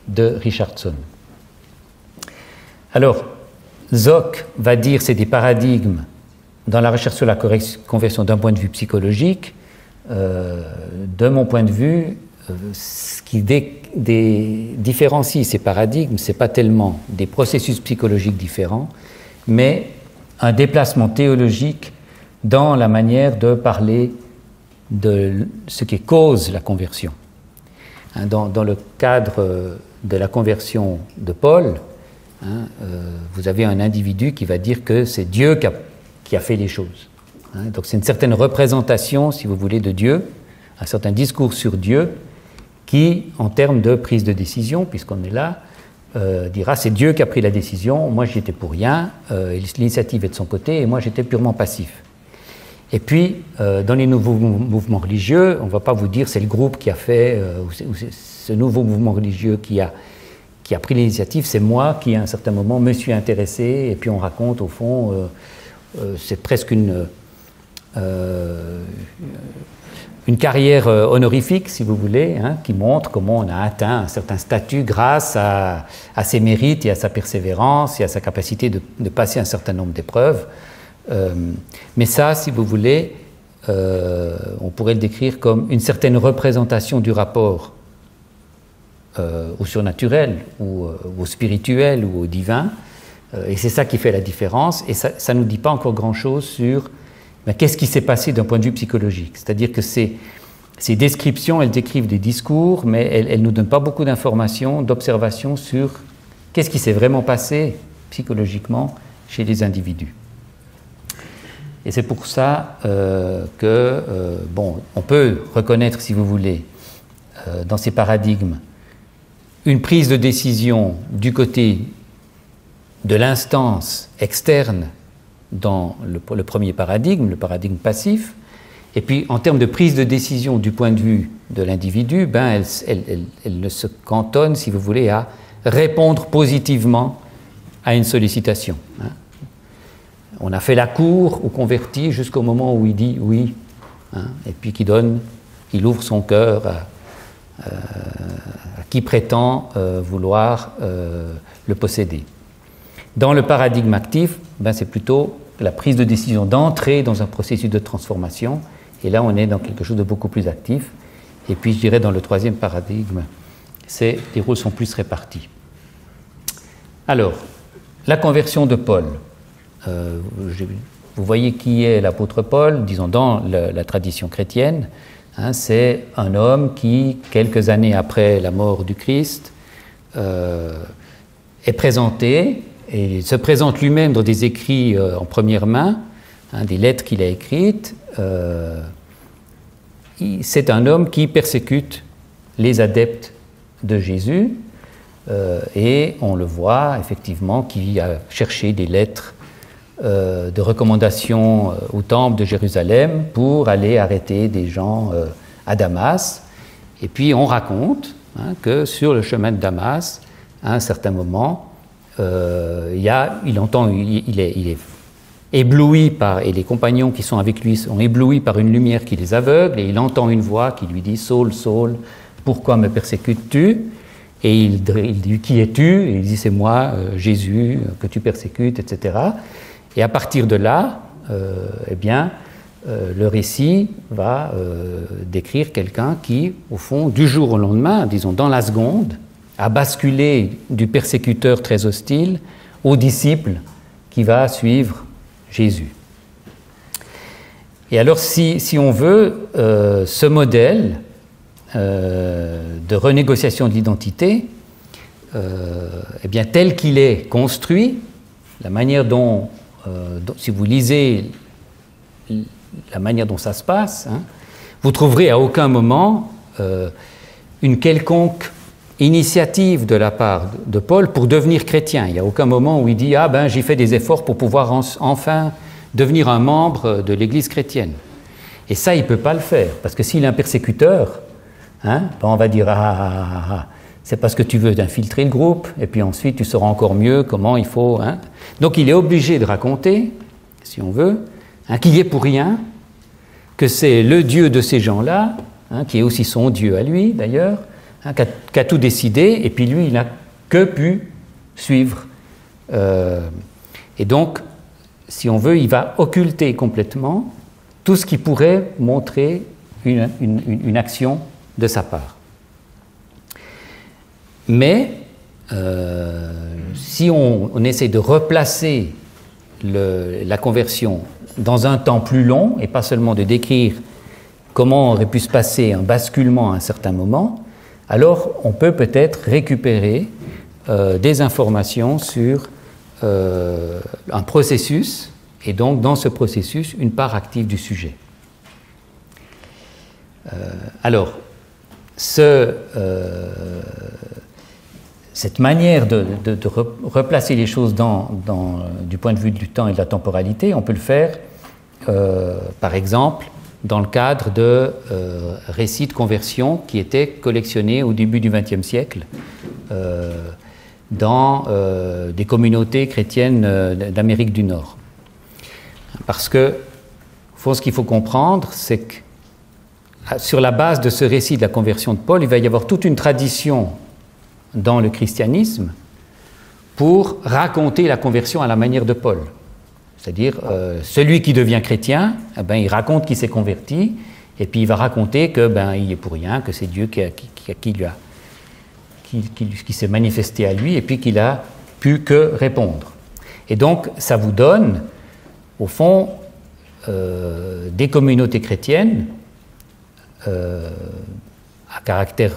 de Richardson. Alors, Zock va dire que c'est des paradigmes dans la recherche sur la conversion d'un point de vue psychologique. De mon point de vue, ce qui différencie ces paradigmes, ce n'est pas tellement des processus psychologiques différents, mais un déplacement théologique dans la manière de parler de ce qui cause la conversion. Dans le cadre de la conversion de Paul, vous avez un individu qui va dire que c'est Dieu qui a fait les choses. Donc c'est une certaine représentation, si vous voulez, de Dieu, un certain discours sur Dieu qui, en termes de prise de décision, puisqu'on est là, dira c'est Dieu qui a pris la décision, moi j'y étais pour rien, l'initiative est de son côté et moi j'étais purement passif. Et puis, dans les nouveaux mouvements religieux, on ne va pas vous dire c'est le groupe qui a fait, ou c'est ce nouveau mouvement religieux qui a pris l'initiative, c'est moi qui, à un certain moment, me suis intéressé, et puis on raconte, au fond, c'est presque une carrière honorifique, si vous voulez, qui montre comment on a atteint un certain statut grâce à ses mérites et à sa persévérance et à sa capacité de passer un certain nombre d'épreuves. Mais ça, si vous voulez, on pourrait le décrire comme une certaine représentation du rapport au surnaturel, ou au spirituel, ou au divin, Et c'est ça qui fait la différence. Et ça ne nous dit pas encore grand-chose sur qu'est-ce qui s'est passé d'un point de vue psychologique. C'est-à-dire que ces descriptions, elles décrivent des discours, mais elles ne nous donnent pas beaucoup d'informations, d'observations sur qu'est-ce qui s'est vraiment passé psychologiquement chez les individus. Et c'est pour ça on peut reconnaître, si vous voulez, dans ces paradigmes, une prise de décision du côté de l'instance externe dans le premier paradigme, le paradigme passif, et puis en termes de prise de décision du point de vue de l'individu, elle ne se cantonne, si vous voulez, à répondre positivement à une sollicitation. On a fait la cour au converti jusqu'au moment où il dit oui, et puis il ouvre son cœur à qui prétend vouloir le posséder. Dans le paradigme actif, c'est plutôt la prise de décision d'entrer dans un processus de transformation, et là on est dans quelque chose de beaucoup plus actif. Et puis je dirais dans le troisième paradigme, les rôles sont plus répartis. Alors, la conversion de Paul. Vous voyez qui est l'apôtre Paul, disons dans la tradition chrétienne. C'est un homme qui, quelques années après la mort du Christ, est présenté et se présente lui-même dans des écrits en première main, des lettres qu'il a écrites. C'est un homme qui persécute les adeptes de Jésus, et on le voit effectivement qui a cherché des lettres de recommandation au temple de Jérusalem pour aller arrêter des gens à Damas. Et puis on raconte que sur le chemin de Damas, à un certain moment, il est ébloui et les compagnons qui sont avec lui sont éblouis par une lumière qui les aveugle, et il entend une voix qui lui dit « Saul, Saul, pourquoi me persécutes-tu » Et il dit « Qui es-tu » Et il dit « C'est moi, Jésus, que tu persécutes, etc. » Et à partir de là, le récit va décrire quelqu'un qui, au fond, du jour au lendemain, disons dans la seconde, a basculé du persécuteur très hostile au disciple qui va suivre Jésus. Et alors, si on veut, ce modèle de renégociation de l'identité, tel qu'il est construit, la manière dont si vous lisez la manière dont ça se passe, vous trouverez à aucun moment une quelconque initiative de la part de Paul pour devenir chrétien. Il n'y a aucun moment où il dit « Ah ben, j'ai fait des efforts pour pouvoir enfin devenir un membre de l'Église chrétienne. » Et ça, il ne peut pas le faire, parce que s'il est un persécuteur, on va dire « Ah, c'est parce que tu veux infiltrer le groupe, et puis ensuite tu sauras encore mieux comment il faut... » Donc il est obligé de raconter, si on veut, qu'il n'y est pour rien, que c'est le Dieu de ces gens-là, qui est aussi son Dieu à lui d'ailleurs, qui a tout décidé, et puis lui, il n'a que pu suivre. Et donc, si on veut, il va occulter complètement tout ce qui pourrait montrer une action de sa part. Mais, si on essaie de replacer la conversion dans un temps plus long, et pas seulement de décrire comment aurait pu se passer un basculement à un certain moment, alors on peut peut-être récupérer des informations sur un processus, et donc dans ce processus, une part active du sujet. Alors, cette manière de replacer les choses du point de vue du temps et de la temporalité, on peut le faire, par exemple, dans le cadre de récits de conversion qui étaient collectionnés au début du XXe siècle dans des communautés chrétiennes d'Amérique du Nord. Parce que, ce qu'il faut comprendre, c'est que sur la base de ce récit de la conversion de Paul, il va y avoir toute une tradition dans le christianisme pour raconter la conversion à la manière de Paul. C'est-à-dire, celui qui devient chrétien, il raconte qu'il s'est converti, et puis il va raconter qu'il est pour rien, que c'est Dieu qui s'est manifesté à lui, et puis qu'il a pu que répondre. Et donc, ça vous donne, au fond, des communautés chrétiennes à caractère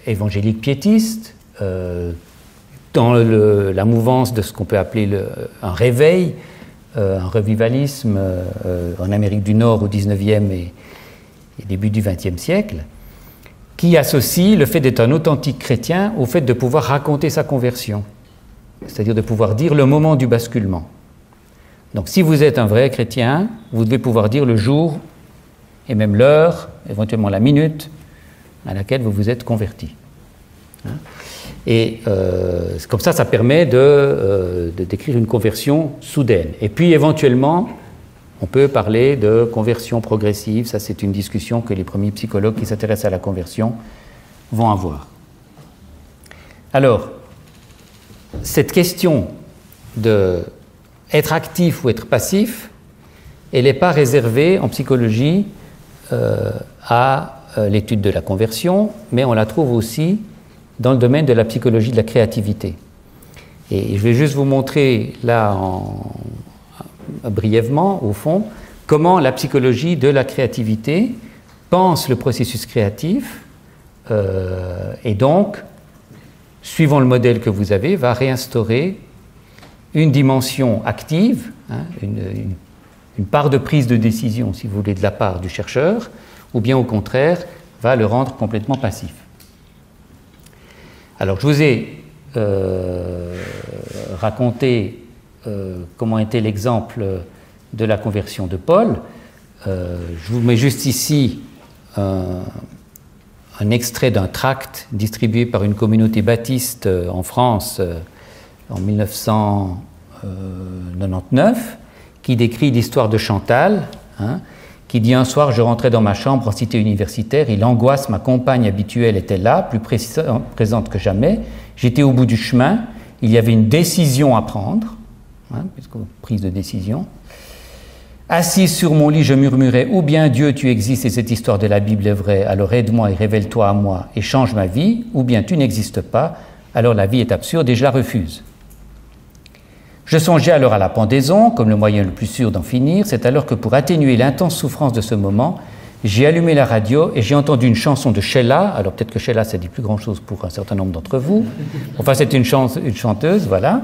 évangélique piétiste, dans la mouvance de ce qu'on peut appeler un réveil, un revivalisme en Amérique du Nord au XIXe et début du XXe siècle, qui associe le fait d'être un authentique chrétien au fait de pouvoir raconter sa conversion, c'est-à-dire de pouvoir dire le moment du basculement. Donc si vous êtes un vrai chrétien, vous devez pouvoir dire le jour et même l'heure, éventuellement la minute à laquelle vous vous êtes converti. Et comme ça permet de décrire une conversion soudaine. Et puis éventuellement, on peut parler de conversion progressive. Ça, c'est une discussion que les premiers psychologues qui s'intéressent à la conversion vont avoir. Alors, cette question d'être actif ou être passif, elle n'est pas réservée en psychologie à l'étude de la conversion, mais on la trouve aussi dans le domaine de la psychologie de la créativité. Et je vais juste vous montrer là, brièvement, au fond, comment la psychologie de la créativité pense le processus créatif et donc, suivant le modèle que vous avez, va réinstaurer une dimension active, une part de prise de décision, si vous voulez, de la part du chercheur, ou bien au contraire, va le rendre complètement passif. Alors, je vous ai raconté comment était l'exemple de la conversion de Paul. Je vous mets juste ici un extrait d'un tract distribué par une communauté baptiste en France en 1999, qui décrit l'histoire de Chantal, qui dit « Un soir, je rentrais dans ma chambre en cité universitaire et l'angoisse, ma compagne habituelle, était là, plus présente que jamais. J'étais au bout du chemin, il y avait une décision à prendre, prise de décision. Assise sur mon lit, je murmurais « Ou bien Dieu, tu existes et cette histoire de la Bible est vraie, alors aide-moi et révèle-toi à moi et change ma vie, ou bien tu n'existes pas, alors la vie est absurde et je la refuse. » Je songeais alors à la pendaison, comme le moyen le plus sûr d'en finir. C'est alors que pour atténuer l'intense souffrance de ce moment, j'ai allumé la radio et j'ai entendu une chanson de Sheila. Alors peut-être que Sheila, ça dit plus grand-chose pour un certain nombre d'entre vous. Enfin, c'est une chanteuse, voilà.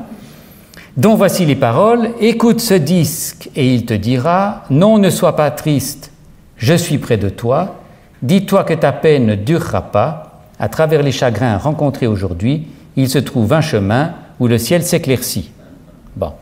Dont voici les paroles. « Écoute ce disque et il te dira, non, ne sois pas triste, je suis près de toi. Dis-toi que ta peine ne durera pas. À travers les chagrins rencontrés aujourd'hui, il se trouve un chemin où le ciel s'éclaircit. » Bon.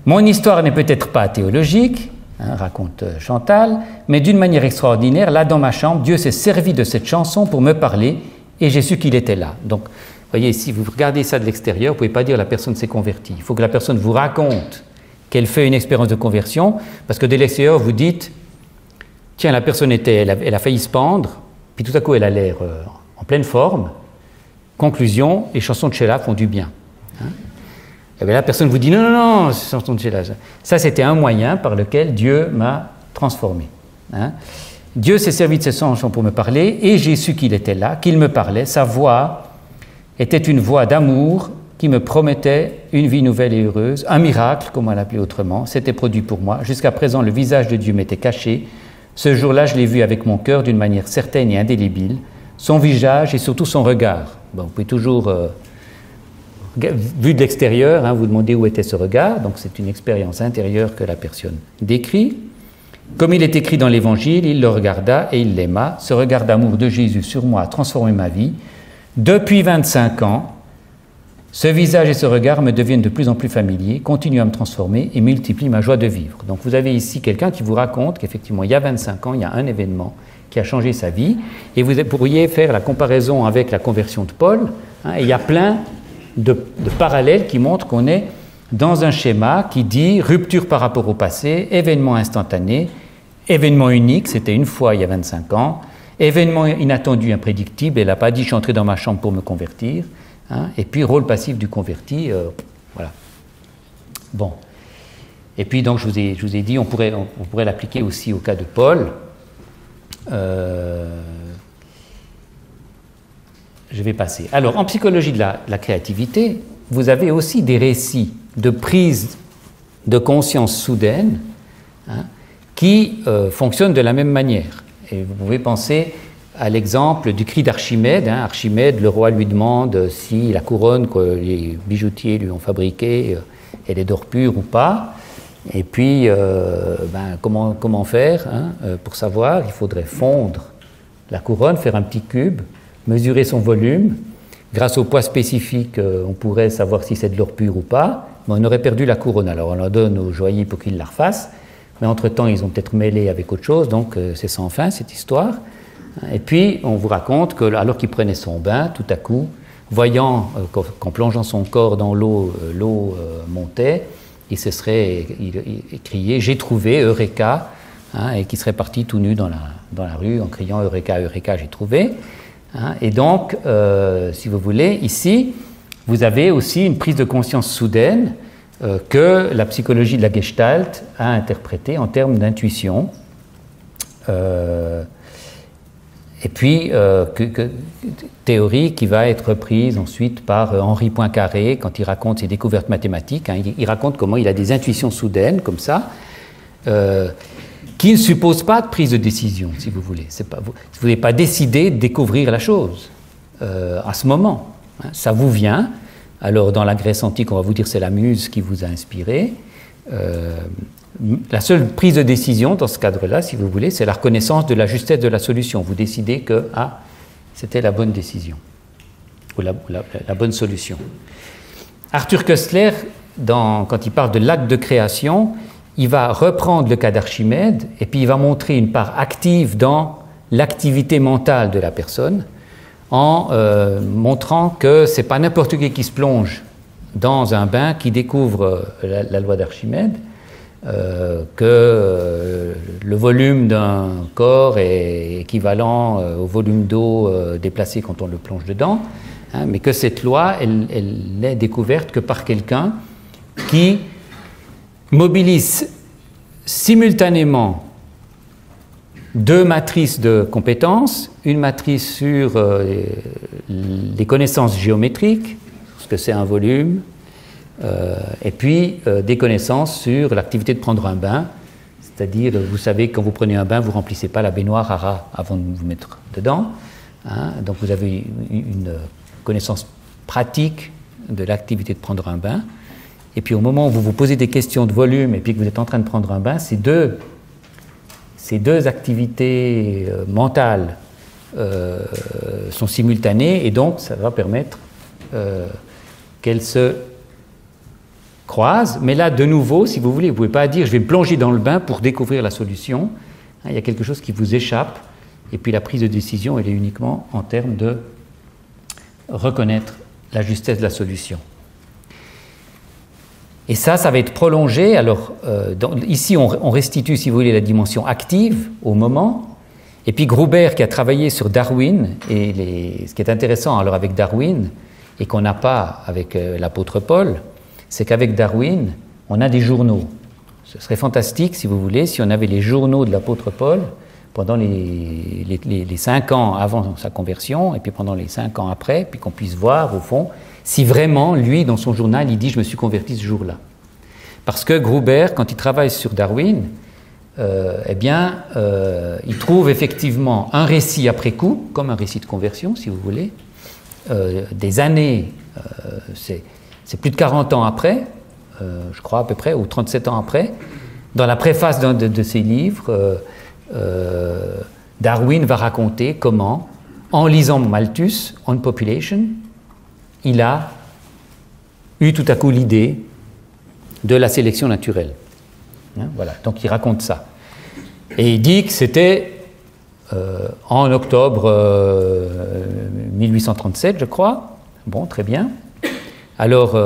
Mon histoire n'est peut-être pas théologique, raconte Chantal, mais d'une manière extraordinaire, là dans ma chambre, Dieu s'est servi de cette chanson pour me parler et j'ai su qu'il était là. Donc, vous voyez, si vous regardez ça de l'extérieur, vous ne pouvez pas dire la personne s'est convertie. Il faut que la personne vous raconte qu'elle fait une expérience de conversion, parce que de l'extérieur, vous dites, tiens, la personne elle a failli se pendre, puis tout à coup, elle a l'air en pleine forme. Conclusion, les chansons de Sheila font du bien. Et bien la personne vous dit non, c'est chanson de Sheila. Ça, c'était un moyen par lequel Dieu m'a transformé. Dieu s'est servi de ces chansons pour me parler et j'ai su qu'il était là, qu'il me parlait. Sa voix était une voix d'amour qui me promettait une vie nouvelle et heureuse. Un miracle, comme on l'appelait autrement, s'était produit pour moi. Jusqu'à présent, le visage de Dieu m'était caché. Ce jour-là, je l'ai vu avec mon cœur d'une manière certaine et indélébile. Son visage et surtout son regard. Bon, vous pouvez toujours... vu de l'extérieur, vous demandez où était ce regard, donc c'est une expérience intérieure que la personne décrit. Comme il est écrit dans l'Évangile, il le regarda et il l'aima. Ce regard d'amour de Jésus sur moi a transformé ma vie. Depuis 25 ans, ce visage et ce regard me deviennent de plus en plus familiers, continuent à me transformer et multiplient ma joie de vivre. Donc vous avez ici quelqu'un qui vous raconte qu'effectivement, il y a 25 ans, il y a un événement qui a changé sa vie, et vous pourriez faire la comparaison avec la conversion de Paul, et il y a plein de parallèles qui montrent qu'on est dans un schéma qui dit rupture par rapport au passé, événement instantané, événement unique, c'était une fois il y a 25 ans, événement inattendu, imprédictible, elle n'a pas dit je suis entré dans ma chambre pour me convertir, et puis rôle passif du converti, voilà. Bon. Et puis donc je vous ai dit, on pourrait l'appliquer aussi au cas de Paul. Je vais passer. Alors, en psychologie de la créativité, vous avez aussi des récits. de prise de conscience soudaine, hein, qui fonctionne de la même manière. Et vous pouvez penser à l'exemple du cri d'Archimède. Hein. Archimède, le roi lui demande si la couronne que les bijoutiers lui ont fabriquée, elle est d'or pur ou pas. Et puis, comment faire, hein, pour savoir? Il faudrait fondre la couronne, faire un petit cube, mesurer son volume. Grâce au poids spécifique, on pourrait savoir si c'est de l'or pur ou pas. Mais on aurait perdu la couronne. Alors on la donne au joaillier pour qu'il la refasse. Mais entre-temps, ils ont peut-être mêlé avec autre chose, donc c'est sans fin cette histoire. Et puis, on vous raconte que, alors qu'il prenait son bain, tout à coup, voyant qu'en plongeant son corps dans l'eau, l'eau montait, il se serait crié « J'ai trouvé, Eureka !» hein, et qu'il serait parti tout nu dans la rue en criant « Eureka, Eureka, j'ai trouvé !» hein. Et donc, si vous voulez, ici, vous avez aussi une prise de conscience soudaine que la psychologie de la Gestalt a interprétée en termes d'intuition. Et puis, théorie qui va être reprise ensuite par Henri Poincaré quand il raconte ses découvertes mathématiques. Hein, il raconte comment il a des intuitions soudaines, comme ça, qui ne supposent pas de prise de décision, si vous voulez. Vous n'avez pas décidé de découvrir la chose à ce moment. Hein, ça vous vient. Alors, dans la Grèce antique, on va vous dire que c'est la muse qui vous a inspiré. La seule prise de décision dans ce cadre-là, si vous voulez, c'est la reconnaissance de la justesse de la solution. Vous décidez que c'était la bonne décision, ou la bonne solution. Arthur Koestler, quand il parle de l'acte de création, il va reprendre le cas d'Archimède et puis il va montrer une part active dans l'activité mentale de la personne en montrant que ce n'est pas n'importe qui se plonge dans un bain qui découvre la loi d'Archimède, que le volume d'un corps est équivalent au volume d'eau déplacé quand on le plonge dedans, hein, mais que cette loi, elle n'est découverte que par quelqu'un qui mobilise simultanément deux matrices de compétences, une matrice sur les connaissances géométriques, ce que c'est un volume, et puis des connaissances sur l'activité de prendre un bain, c'est-à-dire, vous savez, quand vous prenez un bain, vous ne remplissez pas la baignoire à ras avant de vous mettre dedans, hein, donc vous avez une connaissance pratique de l'activité de prendre un bain, et puis au moment où vous vous posez des questions de volume et puis que vous êtes en train de prendre un bain, ces deux activités mentales sont simultanées, et donc ça va permettre qu'elles se croisent. Mais là, de nouveau, si vous voulez, vous ne pouvez pas dire je vais me plonger dans le bain pour découvrir la solution. Il y a quelque chose qui vous échappe, et puis la prise de décision, elle est uniquement en termes de reconnaître la justesse de la solution. Et ça va être prolongé. Alors, ici, on restitue, si vous voulez, la dimension active au moment. Et puis Gruber, qui a travaillé sur Darwin, et ce qui est intéressant alors avec Darwin, et qu'on n'a pas avec l'apôtre Paul, c'est qu'avec Darwin, on a des journaux. Ce serait fantastique, si vous voulez, si on avait les journaux de l'apôtre Paul pendant les 5 ans avant sa conversion, et puis pendant les 5 ans après, puis qu'on puisse voir, au fond, si vraiment, lui, dans son journal, il dit « je me suis converti ce jour-là ». Parce que Gruber, quand il travaille sur Darwin, il trouve effectivement un récit après coup, comme un récit de conversion, si vous voulez, des années, c'est plus de 40 ans après, je crois à peu près, ou 37 ans après, dans la préface d'un de ses livres, Darwin va raconter comment, en lisant Malthus, On Population, il a eu tout à coup l'idée de la sélection naturelle. Hein, voilà, donc il raconte ça. Et il dit que c'était en octobre 1837, je crois. Bon, très bien. Alors,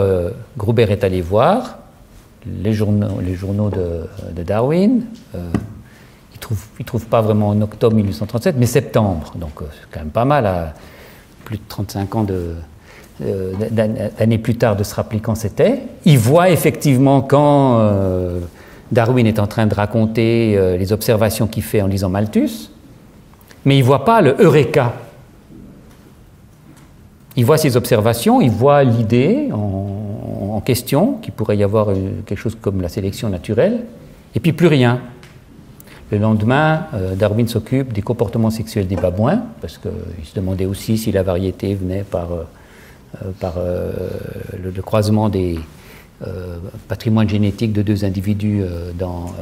Gruber est allé voir les journaux de Darwin. Il trouve pas vraiment en octobre 1837, mais septembre. Donc, c'est quand même pas mal, à plus de 35 ans d'années plus tard, de se rappeler quand c'était. Il voit effectivement quand Darwin est en train de raconter les observations qu'il fait en lisant Malthus, mais il ne voit pas le Eureka. Il voit ses observations, il voit l'idée en question, qu'il pourrait y avoir quelque chose comme la sélection naturelle, et puis plus rien. Le lendemain, Darwin s'occupe des comportements sexuels des babouins, parce qu'il se demandait aussi si la variété venait par le croisement des patrimoines génétiques de deux individus dans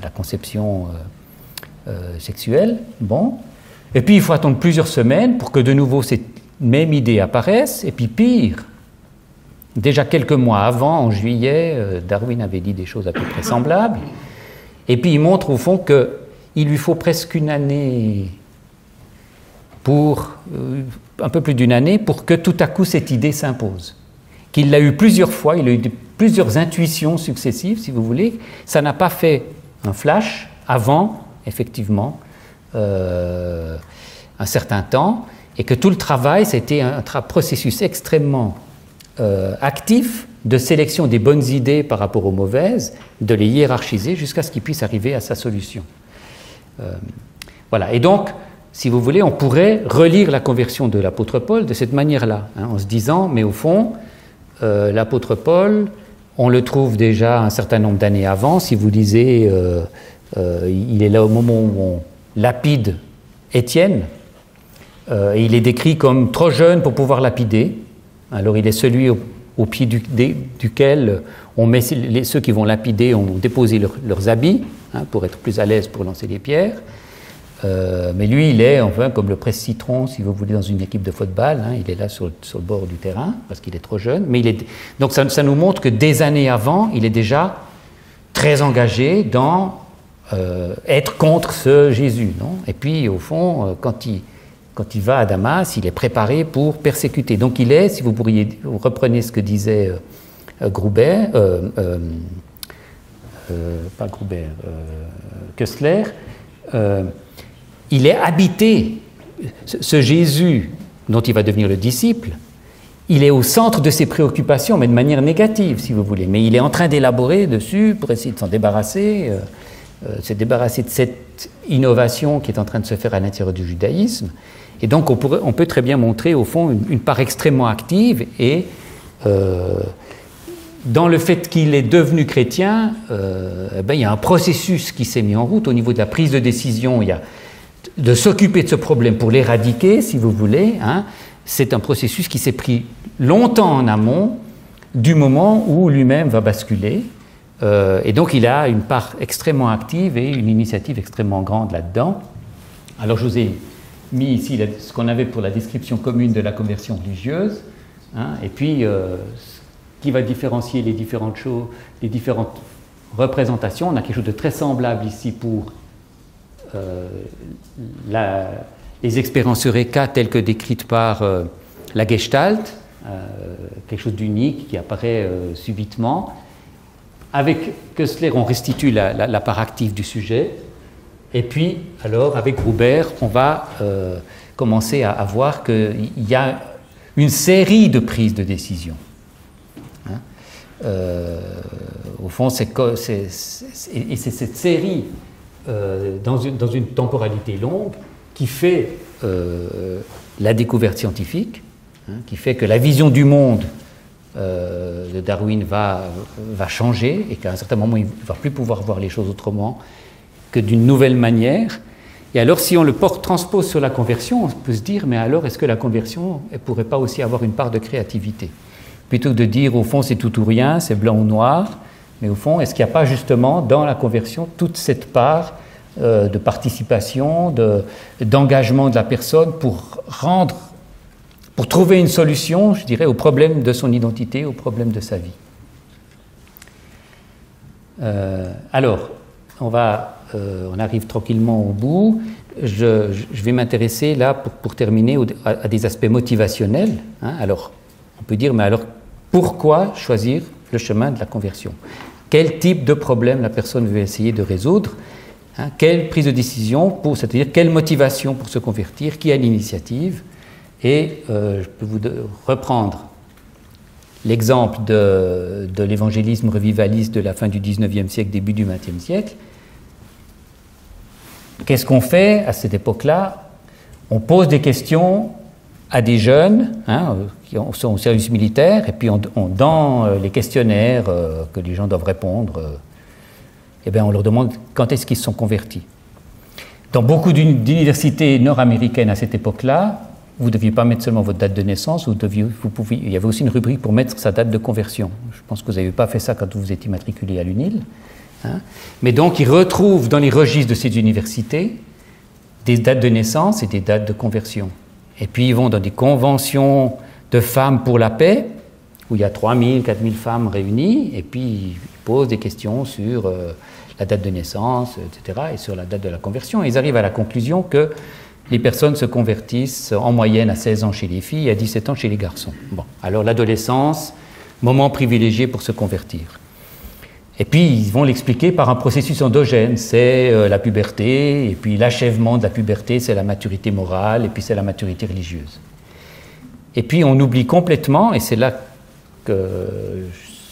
la conception sexuelle. Bon. Et puis il faut attendre plusieurs semaines pour que de nouveau cette même idée apparaisse, et puis pire, déjà quelques mois avant, en juillet, Darwin avait dit des choses à peu près semblables, et puis il montre au fond qu'il lui faut presque une année un peu plus d'une année, pour que tout à coup cette idée s'impose. Qu'il l'a eu plusieurs fois, il a eu plusieurs intuitions successives, si vous voulez. Ça n'a pas fait un flash avant, effectivement, un certain temps, et que tout le travail, c'était un processus extrêmement actif de sélection des bonnes idées par rapport aux mauvaises, de les hiérarchiser jusqu'à ce qu'ils puissent arriver à sa solution. Voilà, et donc, si vous voulez, on pourrait relire la conversion de l'apôtre Paul de cette manière-là, en se disant, mais au fond, l'apôtre Paul, on le trouve déjà un certain nombre d'années avant. Si vous lisez, il est là au moment où on lapide Étienne, et il est décrit comme trop jeune pour pouvoir lapider. Alors il est celui au pied duquel on met ceux qui vont lapider ont déposé leurs habits, pour être plus à l'aise pour lancer les pierres. Mais lui, il est enfin comme le presse-citron, si vous voulez, dans une équipe de football. Il est là sur le bord du terrain, parce qu'il est trop jeune. Mais donc ça nous montre que des années avant, il est déjà très engagé dans être contre ce Jésus. Non ? Et puis, au fond, quand il va à Damas, il est préparé pour persécuter. Donc il est, si vous reprenez ce que disait Köstler, il est habité, ce Jésus dont il va devenir le disciple, il est au centre de ses préoccupations, mais de manière négative, si vous voulez. Mais il est en train d'élaborer dessus pour essayer de s'en débarrasser, se débarrasser de cette innovation qui est en train de se faire à l'intérieur du judaïsme. Et donc on peut très bien montrer, au fond, une part extrêmement active, et dans le fait qu'il est devenu chrétien, il y a un processus qui s'est mis en route au niveau de la prise de décision. Il y a de s'occuper de ce problème pour l'éradiquer, si vous voulez. C'est un processus qui s'est pris longtemps en amont du moment où lui-même va basculer. Et donc il a une part extrêmement active et une initiative extrêmement grande là-dedans. Alors je vous ai mis ici ce qu'on avait pour la description commune de la conversion religieuse, et puis ce qui va différencier les différentes choses, les différentes représentations. On a quelque chose de très semblable ici pour les expériences Eureka telles que décrites par la Gestalt, quelque chose d'unique qui apparaît subitement. Avec Köstler, on restitue la part active du sujet. Et puis, alors, avec Gruber, on va commencer à voir qu'il y a une série de prises de décision. Au fond, c'est cette série dans une temporalité longue qui fait la découverte scientifique, qui fait que la vision du monde de Darwin va changer, et qu'à un certain moment, il ne va plus pouvoir voir les choses autrement que d'une nouvelle manière. Et alors, si on le transpose sur la conversion, on peut se dire, mais alors, est-ce que la conversion ne pourrait pas aussi avoir une part de créativité ? Plutôt que de dire, au fond, c'est tout ou rien, c'est blanc ou noir, mais au fond, est-ce qu'il n'y a pas justement dans la conversion toute cette part de participation, d'engagement de la personne pour trouver une solution, je dirais, au problème de son identité, au problème de sa vie. Alors, on arrive tranquillement au bout. Je vais m'intéresser là, pour terminer, à des aspects motivationnels. Alors, on peut dire, mais alors, pourquoi choisir le chemin de la conversion ? Quel type de problème la personne veut essayer de résoudre ? Quelle prise de décision, c'est-à-dire quelle motivation pour se convertir ? Qui a l'initiative ? Et je peux vous reprendre l'exemple de l'évangélisme revivaliste de la fin du XIXe siècle, début du XXe siècle. Qu'est-ce qu'on fait à cette époque-là ? On pose des questions à des jeunes qui sont au service militaire, et puis dans les questionnaires que les gens doivent répondre, on leur demande quand est-ce qu'ils se sont convertis. Dans beaucoup d'universités nord-américaines à cette époque-là, vous ne deviez pas mettre seulement votre date de naissance, il y avait aussi une rubrique pour mettre sa date de conversion. Je pense que vous n'avez pas fait ça quand vous étiez immatriculé à l'UNIL. Mais donc, ils retrouvent dans les registres de ces universités des dates de naissance et des dates de conversion. Et puis, ils vont dans des conventions de femmes pour la paix, où il y a 3000, 4000 femmes réunies, et puis ils posent des questions sur la date de naissance, etc., et sur la date de la conversion. Et ils arrivent à la conclusion que les personnes se convertissent en moyenne à 16 ans chez les filles et à 17 ans chez les garçons. Bon, alors l'adolescence, moment privilégié pour se convertir. Et puis, ils vont l'expliquer par un processus endogène. C'est la puberté, et puis l'achèvement de la puberté, c'est la maturité morale, et puis c'est la maturité religieuse. Et puis, on oublie complètement, et c'est là que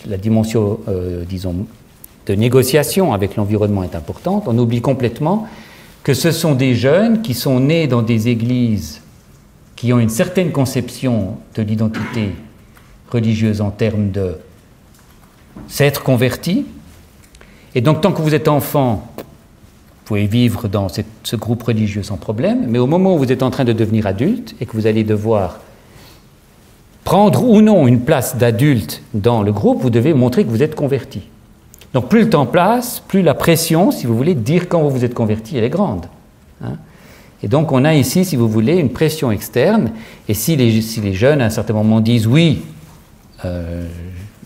la dimension, disons, de négociation avec l'environnement est importante, on oublie complètement que ce sont des jeunes qui sont nés dans des églises qui ont une certaine conception de l'identité religieuse en termes de s'être converti. Et donc, tant que vous êtes enfant, vous pouvez vivre dans ce groupe religieux sans problème, mais au moment où vous êtes en train de devenir adulte et que vous allez devoir prendre ou non une place d'adulte dans le groupe, vous devez montrer que vous êtes converti. Donc, plus le temps passe, plus la pression, si vous voulez, de dire quand vous vous êtes converti, elle est grande. Et donc, on a ici, si vous voulez, une pression externe. Et si les jeunes, à un certain moment, disent « oui,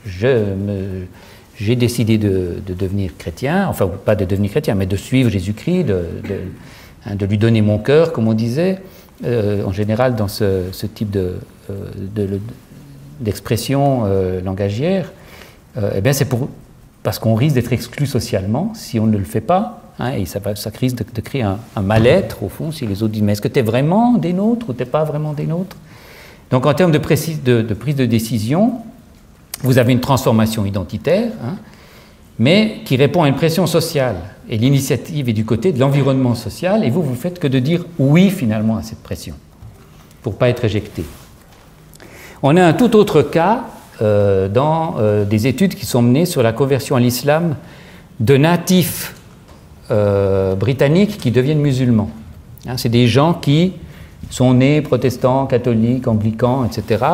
j'ai décidé de devenir chrétien », enfin, pas de devenir chrétien, mais de suivre Jésus-Christ, de lui donner mon cœur, comme on disait, en général, dans ce type d'expression langagière, c'est parce qu'on risque d'être exclu socialement si on ne le fait pas, et ça risque de créer un mal-être, au fond, si les autres disent « mais est-ce que tu es vraiment des nôtres ou tu n'es pas vraiment des nôtres ?» Donc, en termes de prise de décision, vous avez une transformation identitaire, mais qui répond à une pression sociale. Et l'initiative est du côté de l'environnement social, et vous faites que de dire oui, finalement, à cette pression, pour ne pas être éjecté. On a un tout autre cas dans des études qui sont menées sur la conversion à l'islam de natifs britanniques qui deviennent musulmans. C'est des gens qui sont nés protestants, catholiques, anglicans, etc.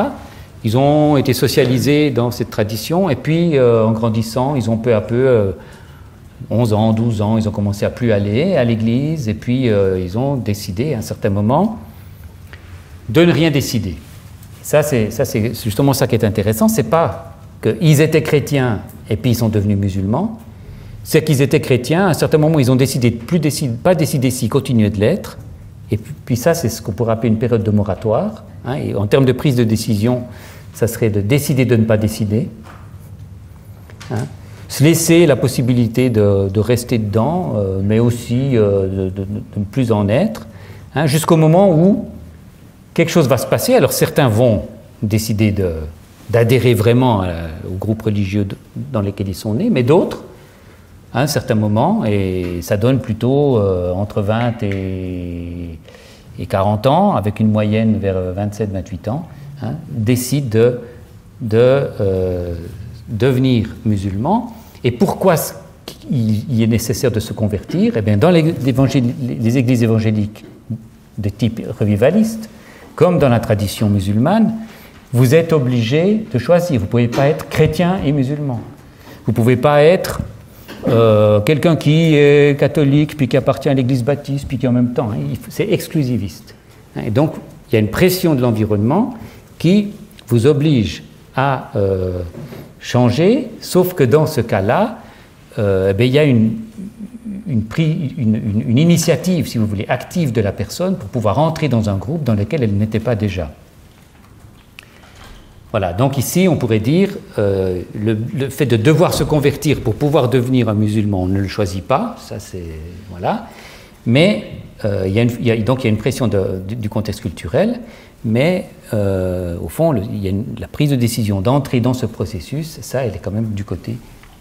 Ils ont été socialisés dans cette tradition, et puis en grandissant, ils ont peu à peu, 11 ans, 12 ans, ils ont commencé à plus aller à l'église, et puis ils ont décidé à un certain moment de ne rien décider. Ça, c'est justement ça qui est intéressant, c'est pas qu'ils étaient chrétiens et puis ils sont devenus musulmans, c'est qu'ils étaient chrétiens, à un certain moment ils ont décidé de pas décider s'ils continuaient de l'être, et puis ça c'est ce qu'on pourrait appeler une période de moratoire, et en termes de prise de décision, ça serait de décider de ne pas décider, se laisser la possibilité de rester dedans, mais aussi de ne plus en être, jusqu'au moment où quelque chose va se passer. Alors certains vont décider d'adhérer vraiment au groupe religieux dans lequel ils sont nés, mais d'autres, à un certain moment, et ça donne plutôt entre 20 et 40 ans, avec une moyenne vers 27-28 ans, décident de devenir musulmans. Et pourquoi il est nécessaire de se convertir ? Eh bien, dans les églises évangéliques de type revivaliste, comme dans la tradition musulmane, vous êtes obligé de choisir. Vous ne pouvez pas être chrétien et musulman. Vous ne pouvez pas être quelqu'un qui est catholique, puis qui appartient à l'église baptiste, puis qui en même temps, c'est exclusiviste. Et donc, il y a une pression de l'environnement qui vous oblige à changer, sauf que dans ce cas-là, il y a une initiative, si vous voulez, active de la personne pour pouvoir entrer dans un groupe dans lequel elle n'était pas déjà. Voilà, donc ici on pourrait dire le fait de devoir se convertir pour pouvoir devenir un musulman, on ne le choisit pas, ça c'est voilà, mais il y a une pression du contexte culturel, mais au fond il y a la prise de décision d'entrer dans ce processus, ça elle est quand même du côté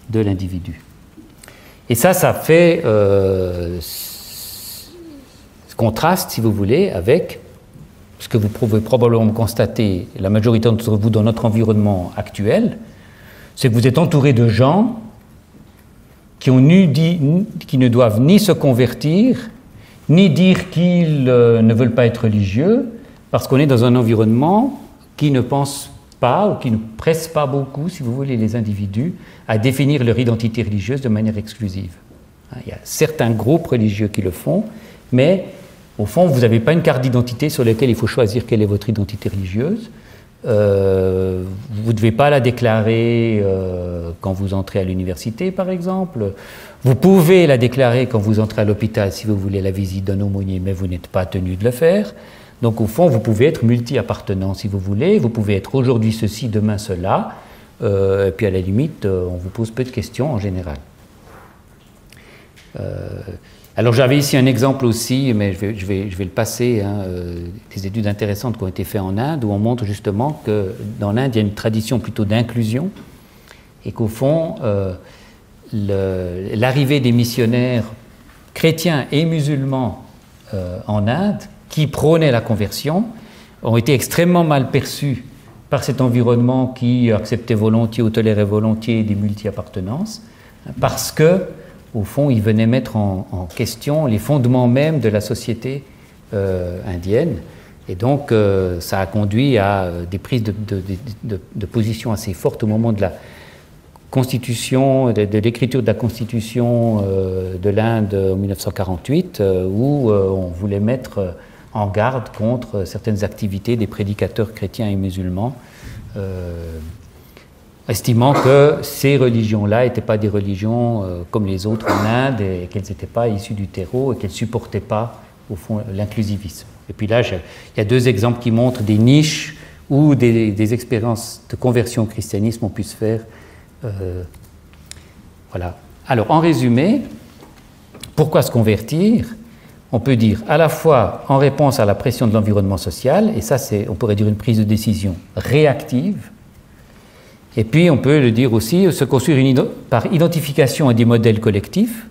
de l'individu. Et ça fait contraste, si vous voulez, avec ce que vous pouvez probablement constater, la majorité d'entre vous dans notre environnement actuel, c'est que vous êtes entouré de gens qui ne doivent ni se convertir, ni dire qu'ils ne veulent pas être religieux, parce qu'on est dans un environnement qui ne pense pas ou qui ne presse pas beaucoup, si vous voulez, les individus à définir leur identité religieuse de manière exclusive. Il y a certains groupes religieux qui le font, mais au fond, vous n'avez pas une carte d'identité sur laquelle il faut choisir quelle est votre identité religieuse. Vous ne devez pas la déclarer quand vous entrez à l'université, par exemple. Vous pouvez la déclarer quand vous entrez à l'hôpital si vous voulez la visite d'un aumônier, mais vous n'êtes pas tenu de le faire. Donc, au fond, vous pouvez être multi-appartenant si vous voulez. Vous pouvez être aujourd'hui ceci, demain cela. Et puis, à la limite, on vous pose peu de questions en général. Alors, j'avais ici un exemple aussi, mais je vais le passer, des études intéressantes qui ont été faites en Inde, où on montre justement que dans l'Inde, il y a une tradition plutôt d'inclusion, et qu'au fond, l'arrivée des missionnaires chrétiens et musulmans en Inde, qui prônaient la conversion, ont été extrêmement mal perçus par cet environnement qui acceptait volontiers ou tolérait volontiers des multi-appartenances, parce que au fond, il venait mettre en question les fondements même de la société indienne. Et donc, ça a conduit à des prises de position assez fortes au moment de la constitution, de l'écriture de la constitution de l'Inde en 1948, où on voulait mettre en garde contre certaines activités des prédicateurs chrétiens et musulmans, estimant que ces religions-là n'étaient pas des religions comme les autres en Inde et qu'elles n'étaient pas issues du terreau et qu'elles ne supportaient pas, au fond, l'inclusivisme. Et puis là, il y a deux exemples qui montrent des niches où des expériences de conversion au christianisme ont pu se faire. Voilà. Alors, en résumé, pourquoi se convertir ? On peut dire à la fois en réponse à la pression de l'environnement social, et ça, on pourrait dire une prise de décision réactive. Et puis, on peut le dire aussi, se construire par identification à des modèles collectifs.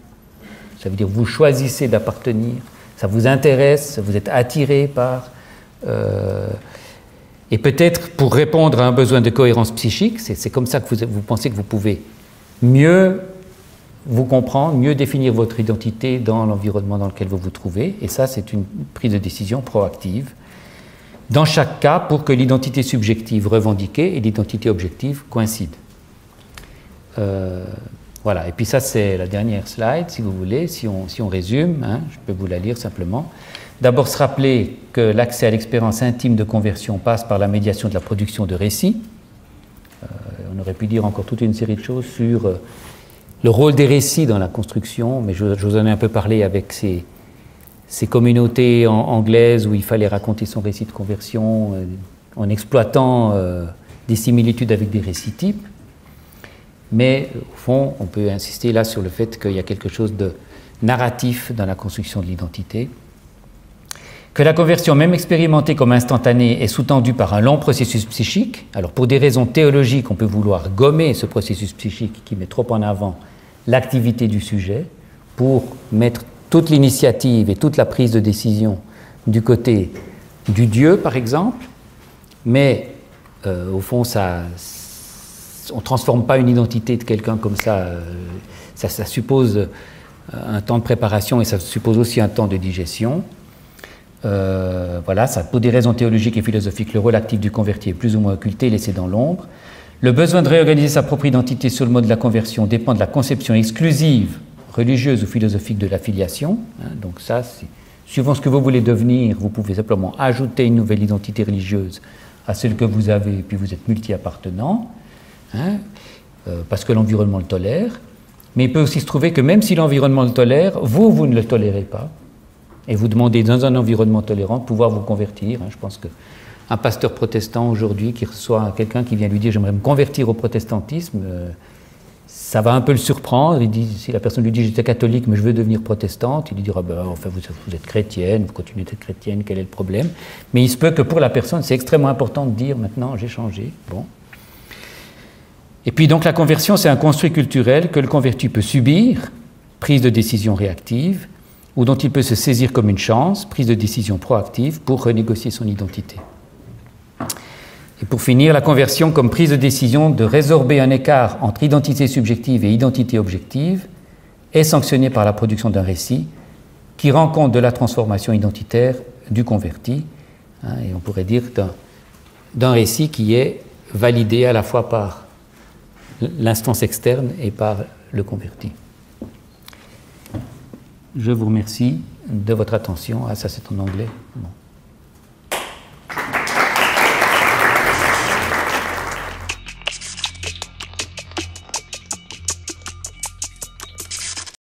Ça veut dire vous choisissez d'appartenir, ça vous intéresse, vous êtes attiré par... et peut-être pour répondre à un besoin de cohérence psychique, c'est comme ça que vous pensez que vous pouvez mieux vous comprendre, mieux définir votre identité dans l'environnement dans lequel vous vous trouvez. Et ça, c'est une prise de décision proactive. Dans chaque cas, pour que l'identité subjective revendiquée et l'identité objective coïncident. Voilà, et puis ça c'est la dernière slide, si vous voulez, si on résume, je peux vous la lire simplement. D'abord se rappeler que l'accès à l'expérience intime de conversion passe par la médiation de la production de récits. On aurait pu dire encore toute une série de choses sur le rôle des récits dans la construction, mais je vous en ai un peu parlé avec ces communautés anglaises où il fallait raconter son récit de conversion en exploitant des similitudes avec des récits types. Mais au fond, on peut insister là sur le fait qu'il y a quelque chose de narratif dans la construction de l'identité. Que la conversion, même expérimentée comme instantanée, est sous-tendue par un long processus psychique. Alors pour des raisons théologiques, on peut vouloir gommer ce processus psychique qui met trop en avant l'activité du sujet pour mettre toute l'initiative et toute la prise de décision du côté du Dieu, par exemple, mais au fond, on ne transforme pas une identité de quelqu'un comme ça. Ça suppose un temps de préparation et ça suppose aussi un temps de digestion. Voilà, ça, pour des raisons théologiques et philosophiques, le rôle actif du converti est plus ou moins occulté, laissé dans l'ombre. Le besoin de réorganiser sa propre identité sur le mode de la conversion dépend de la conception exclusive religieuse ou philosophique de la filiation. Donc ça, suivant ce que vous voulez devenir, vous pouvez simplement ajouter une nouvelle identité religieuse à celle que vous avez, et puis vous êtes multi-appartenant, parce que l'environnement le tolère. Mais il peut aussi se trouver que même si l'environnement le tolère, vous ne le tolérez pas, et vous demandez dans un environnement tolérant de pouvoir vous convertir. Je pense qu'un pasteur protestant aujourd'hui qui reçoit quelqu'un qui vient lui dire « j'aimerais me convertir au protestantisme », ça va un peu le surprendre. Il dit, si la personne lui dit « j'étais catholique mais je veux devenir protestante », il lui dira enfin, vous êtes chrétienne, vous continuez d'être chrétienne, quel est le problème ?» Mais il se peut que pour la personne, c'est extrêmement important de dire « maintenant j'ai changé ». Bon. Et puis donc la conversion, c'est un construit culturel que le converti peut subir, prise de décision réactive, ou dont il peut se saisir comme une chance, prise de décision proactive pour renégocier son identité. Et pour finir, la conversion comme prise de décision de résorber un écart entre identité subjective et identité objective est sanctionnée par la production d'un récit qui rend compte de la transformation identitaire du converti, et on pourrait dire d'un récit qui est validé à la fois par l'instance externe et par le converti. Je vous remercie de votre attention. Ah, ça c'est en anglais. Bon.